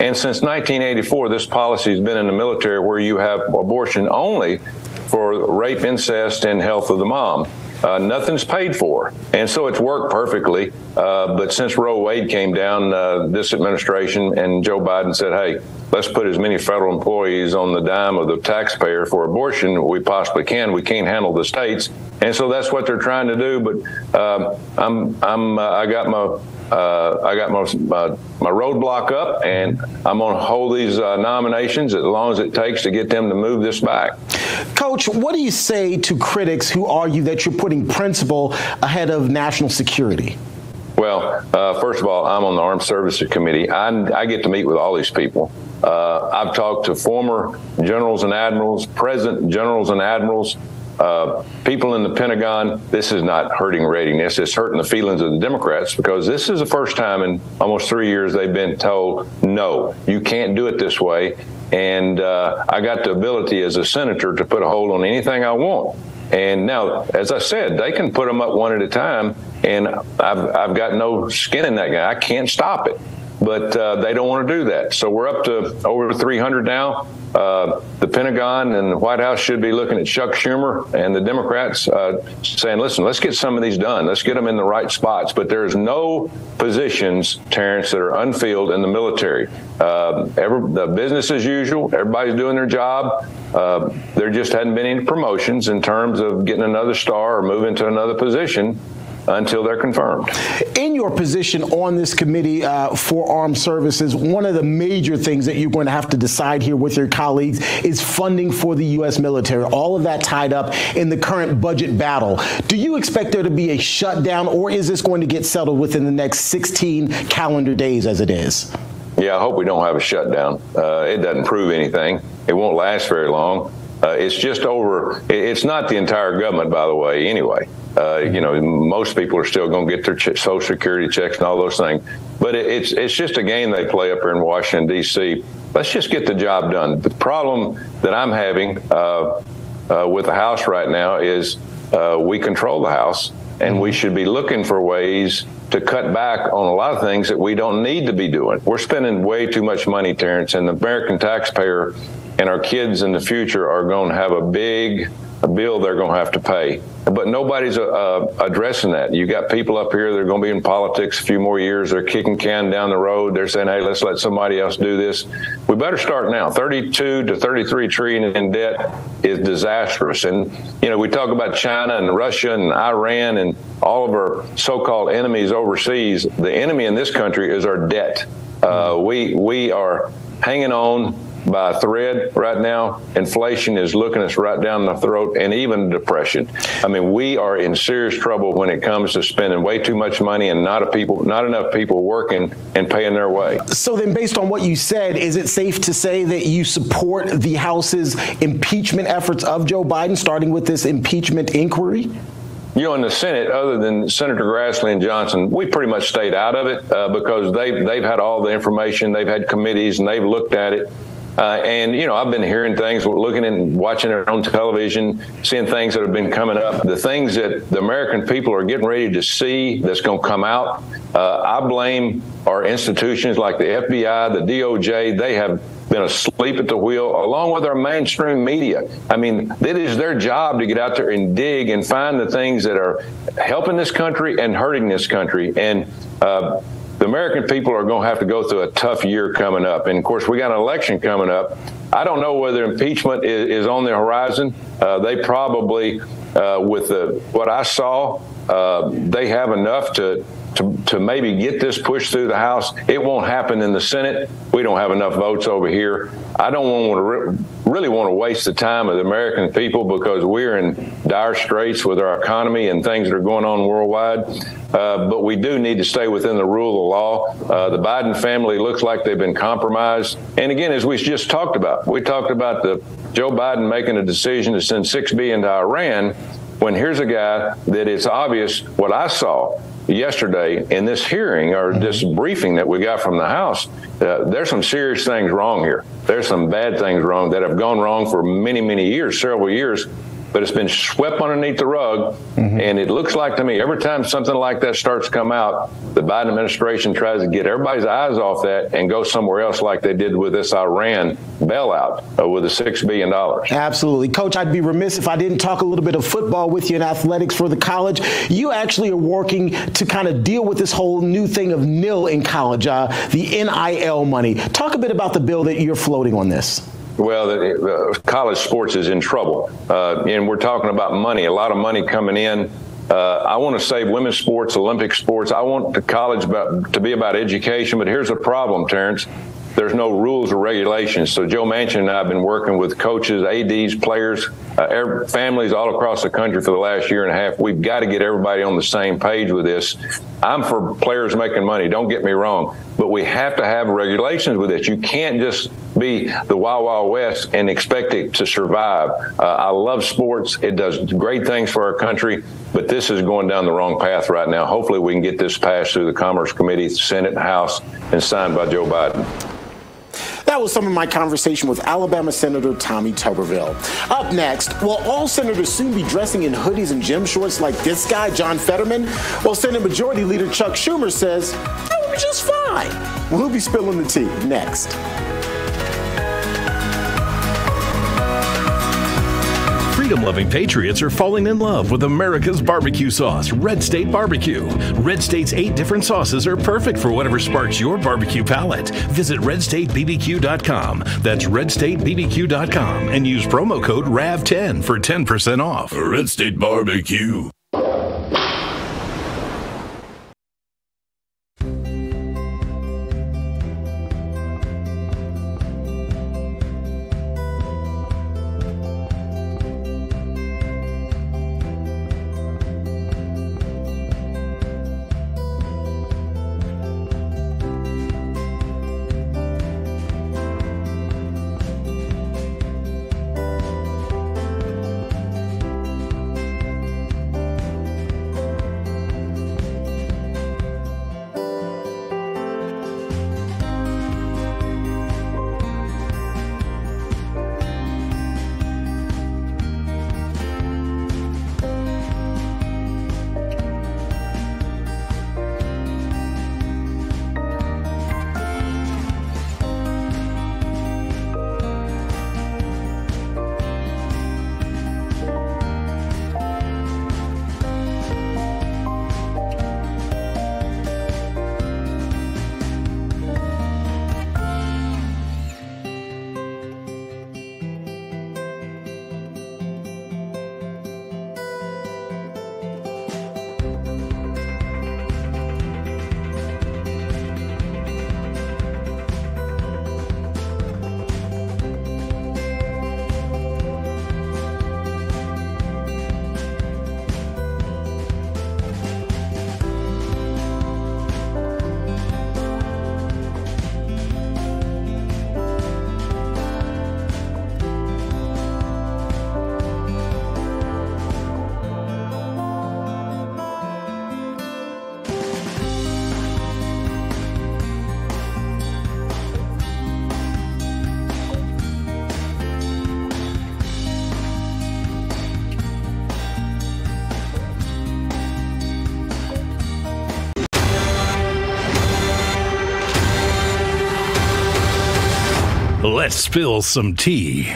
And since 1984, this policy has been in the military where you have abortion only for rape, incest, and health of the mom. Nothing's paid for. And so it's worked perfectly. But since Roe Wade came down, this administration and Joe Biden said, hey, let's put as many federal employees on the dime of the taxpayer for abortion we possibly can. We can't handle the states. And so that's what they're trying to do. But I got my roadblock up, and I'm going to hold these nominations as long as it takes to get them to move this back. Coach, what do you say to critics who argue that you're putting principle ahead of national security? Well, first of all, I'm on the Armed Services Committee. I get to meet with all these people. I've talked to former generals and admirals, present generals and admirals, people in the Pentagon. This is not hurting readiness. It's hurting the feelings of the Democrats, because this is the first time in almost 3 years they've been told, no, you can't do it this way. And I got the ability as a senator to put a hold on anything I want. And now, as I said, they can put them up one at a time, and I've got no skin in that guy. I can't stop it. But they don't want to do that. So we're up to over 300 now. The Pentagon and the White House should be looking at Chuck Schumer and the Democrats saying, listen, let's get some of these done. Let's get them in the right spots. But there's no positions, Terrance, that are unfilled in the military. The business as usual. Everybody's doing their job. There just hadn't been any promotions in terms of getting another star or moving to another position until they're confirmed. In your position on this committee for armed services, one of the major things that you're going to have to decide here with your colleagues is funding for the U.S. military. All of that tied up in the current budget battle. Do you expect there to be a shutdown, or is this going to get settled within the next 16 calendar days as it is? Yeah, I hope we don't have a shutdown. It doesn't prove anything. It won't last very long. It's just over. It's not the entire government, by the way, anyway. Most people are still going to get their Social Security checks and all those things. But it's just a game they play up here in Washington, D.C. Let's just get the job done. The problem that I'm having with the House right now is we control the House, and we should be looking for ways to cut back on a lot of things that we don't need to be doing. We're spending way too much money, Terrance, and the American taxpayer and our kids in the future are going to have a big bill they're going to have to pay. But nobody's addressing that. You got people up here that are going to be in politics a few more years. They're kicking can down the road. They're saying, hey, let's let somebody else do this. We better start now. 32 to 33 trillion in debt is disastrous. And, we talk about China and Russia and Iran and all of our so-called enemies overseas. The enemy in this country is our debt. We are hanging on by a thread right now. Inflation is looking us right down the throat, and even depression. I mean, we are in serious trouble when it comes to spending way too much money and not enough people working and paying their way. So then, based on what you said, is it safe to say that you support the House's impeachment efforts of Joe Biden, starting with this impeachment inquiry? In the Senate, other than Senator Grassley and Johnson, we pretty much stayed out of it because they've had all the information, they've had committees, and they've looked at it. I've been hearing things, looking and watching it on television, seeing things that have been coming up. The things that the American people are getting ready to see that's going to come out, I blame our institutions like the FBI, the DOJ. They have been asleep at the wheel, along with our mainstream media. I mean, it is their job to get out there and dig and find the things that are helping this country and hurting this country. And the American people are going to have to go through a tough year coming up. And, of course, we got an election coming up. I don't know whether impeachment is on the horizon. They probably, with what I saw, they have enough to maybe get this pushed through the House. It won't happen in the Senate. We don't have enough votes over here. I don't really want to waste the time of the American people because we're in dire straits with our economy and things that are going on worldwide. But we do need to stay within the rule of law. The Biden family looks like they've been compromised. And again, as we just talked about, we talked about Joe Biden making a decision to send $6 billion to Iran, when here's a guy that it's obvious what I saw yesterday in this hearing or this briefing that we got from the House, there's some serious things wrong here. There's some bad things wrong that have gone wrong for many, many years, several years. but it's been swept underneath the rug. And it looks like to me, every time something like that starts to come out, the Biden administration tries to get everybody's eyes off that and go somewhere else, like they did with this Iran bailout with the $6 billion. Absolutely. Coach, I'd be remiss if I didn't talk a little bit of football with you in athletics for the college. You actually are working to kind of deal with this whole new thing of NIL in college, the NIL money. Talk a bit about the bill that you're floating on this. Well, college sports is in trouble, and we're talking about money, a lot of money coming in. I want to save women's sports, Olympic sports. I want the college to be about education, but here's a problem, Terrance. There's no rules or regulations. So Joe Manchin and I have been working with coaches, ADs, players, families all across the country for the last year and a half. We've got to get everybody on the same page with this. I'm for players making money, don't get me wrong, but we have to have regulations with this. You can't just be the Wild Wild West and expect it to survive. I love sports. It does great things for our country, but this is going down the wrong path right now. Hopefully we can get this passed through the Commerce Committee, Senate, House, and signed by Joe Biden. That was some of my conversation with Alabama Senator Tommy Tuberville. Up next, will all senators soon be dressing in hoodies and gym shorts like this guy, John Fetterman? Well, Senate Majority Leader Chuck Schumer says that would be just fine. We'll be spilling the tea next. Freedom-loving patriots are falling in love with America's barbecue sauce, Red State Barbecue. Red State's 8 different sauces are perfect for whatever sparks your barbecue palate. Visit redstatebbq.com. That's redstatebbq.com and use promo code RAV10 for 10% off. Red State Barbecue. Let's spill some tea.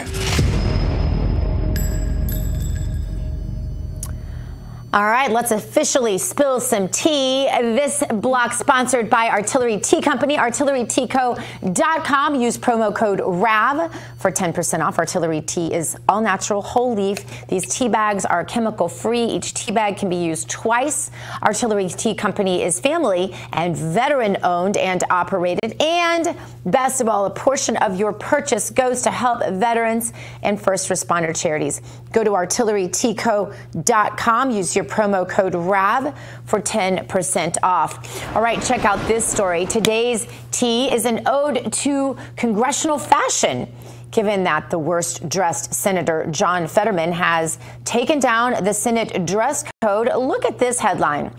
All right, let's officially spill some tea. This block sponsored by Artillery Tea Company, artilleryteaco.com. Use promo code RAV for 10% off. Artillery tea is all natural, whole leaf. These tea bags are chemical free. Each tea bag can be used twice. Artillery Tea Company is family and veteran owned and operated. And best of all, a portion of your purchase goes to help veterans and first responder charities. Go to artilleryteaco.com. Use your promo code RAV for 10% off. All right, check out this story. Today's tea is an ode to congressional fashion, given that the worst dressed Senator John Fetterman has taken down the Senate dress code. Look at this headline.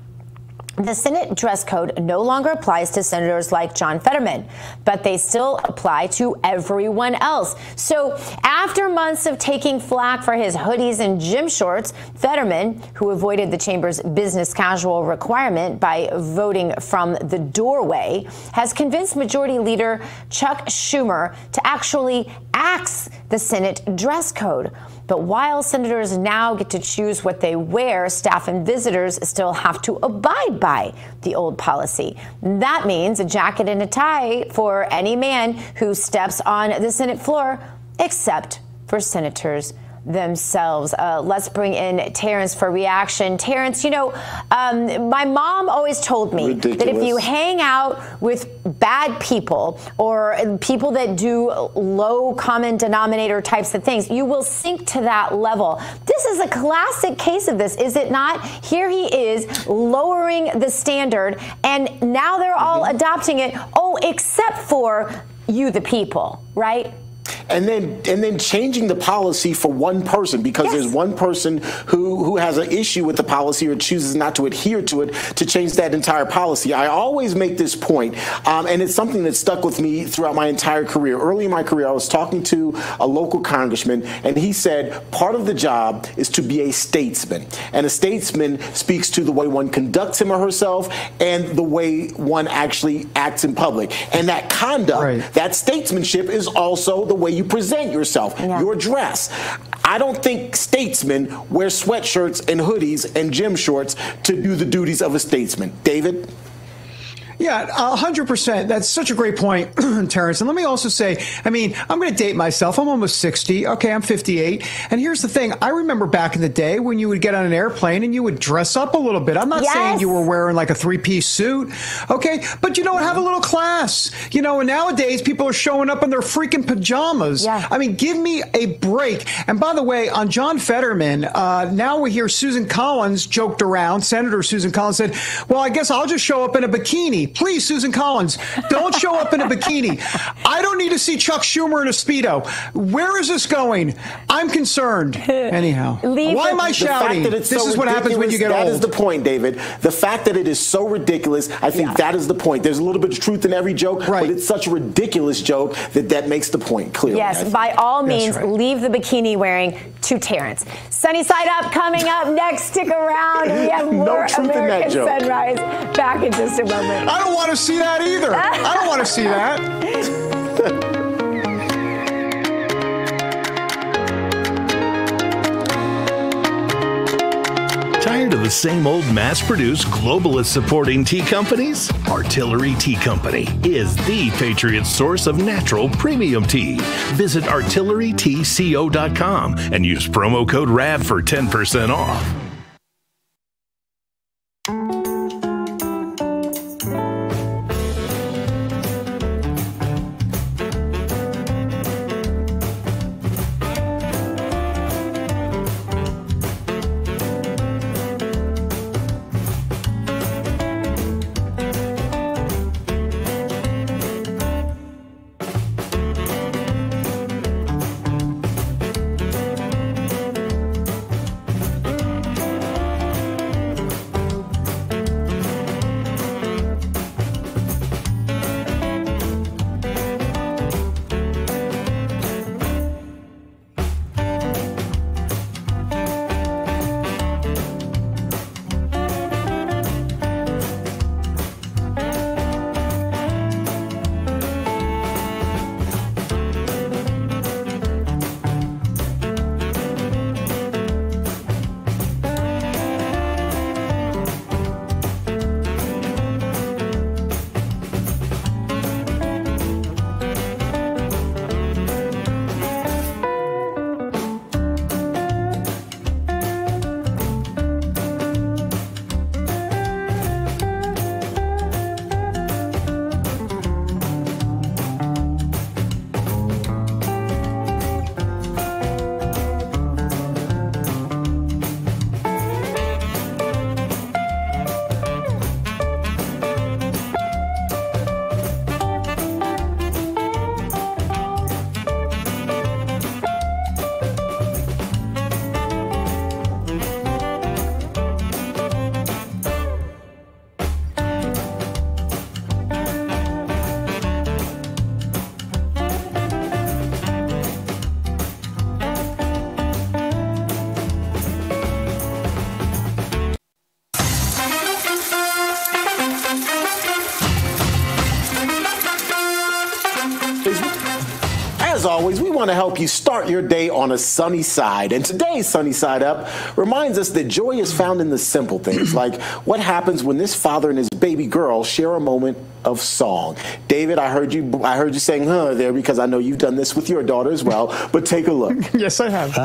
The Senate dress code no longer applies to senators like John Fetterman, but they still apply to everyone else. So after months of taking flack for his hoodies and gym shorts, Fetterman, who avoided the chamber's business casual requirement by voting from the doorway, has convinced Majority Leader Chuck Schumer to actually axe the Senate dress code. But while senators now get to choose what they wear, staff and visitors still have to abide by the old policy. That means a jacket and a tie for any man who steps on the Senate floor, except for senators themselves. Let's bring in Terrance for reaction. Terrance, you know, my mom always told me that if you hang out with bad people or people that do low common denominator types of things, you will sink to that level. This is a classic case of this, is it not? Here he is lowering the standard, and now they're all adopting it. Oh, except for you, the people, right? And then changing the policy for one person, because there's one person who has an issue with the policy or chooses not to adhere to it, to change that entire policy. I always make this point, and it's something that stuck with me throughout my entire career. Early in my career, I was talking to a local congressman, and he said part of the job is to be a statesman. And a statesman speaks to the way one conducts him or herself and the way one actually acts in public. And that conduct, that statesmanship, is also the way you present yourself, your dress. I don't think statesmen wear sweatshirts and hoodies and gym shorts to do the duties of a statesman. David? Yeah, 100%. That's such a great point, Terrance. And let me also say, I mean, I'm going to date myself. I'm almost 60. Okay, I'm 58. And here's the thing. I remember back in the day when you would get on an airplane and you would dress up a little bit. I'm not saying you were wearing like a three-piece suit, okay? But, you know, have a little class. You know, and nowadays people are showing up in their freaking pajamas. I mean, give me a break. And by the way, on John Fetterman, now we hear Susan Collins joked around. Senator Susan Collins said, well, I guess I'll just show up in a bikini. Please, Susan Collins, don't show up in a bikini. I don't need to see Chuck Schumer in a Speedo. Where is this going? I'm concerned. Anyhow, why am I shouting? This is what happens when you get old. That is the point, David. The fact that it is so ridiculous, I think that is the point. There's a little bit of truth in every joke, but it's such a ridiculous joke that makes the point clear. Yes, by all means, leave the bikini wearing to Terrance. Sunny Side Up coming up next. Stick around. We have more American Sunrise back in just a moment. I don't want to see that either. I don't want to see that. Tired of the same old mass-produced, globalist-supporting tea companies? Artillery Tea Company is the Patriot source of natural premium tea. Visit artilleryteaco.com and use promo code RAD for 10% off. want to help you start your day on a sunny side. And today's Sunny Side Up reminds us that joy is found in the simple things, like what happens when this father and his baby girl share a moment of song. David, I heard you saying "huh" there because I know you've done this with your daughter as well. But take a look. Yes, I have.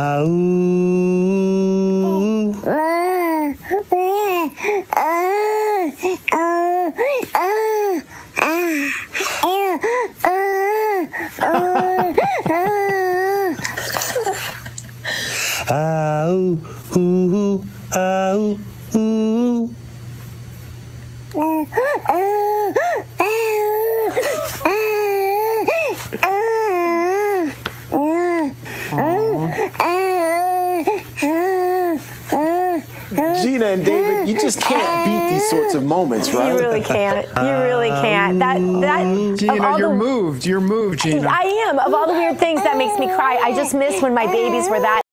Gina and David, you just can't beat these sorts of moments, right? You really can't. You really can't. Gina, you're moved. You're moved, Gina. I am. Of all the weird things that makes me cry, I just miss when my babies were that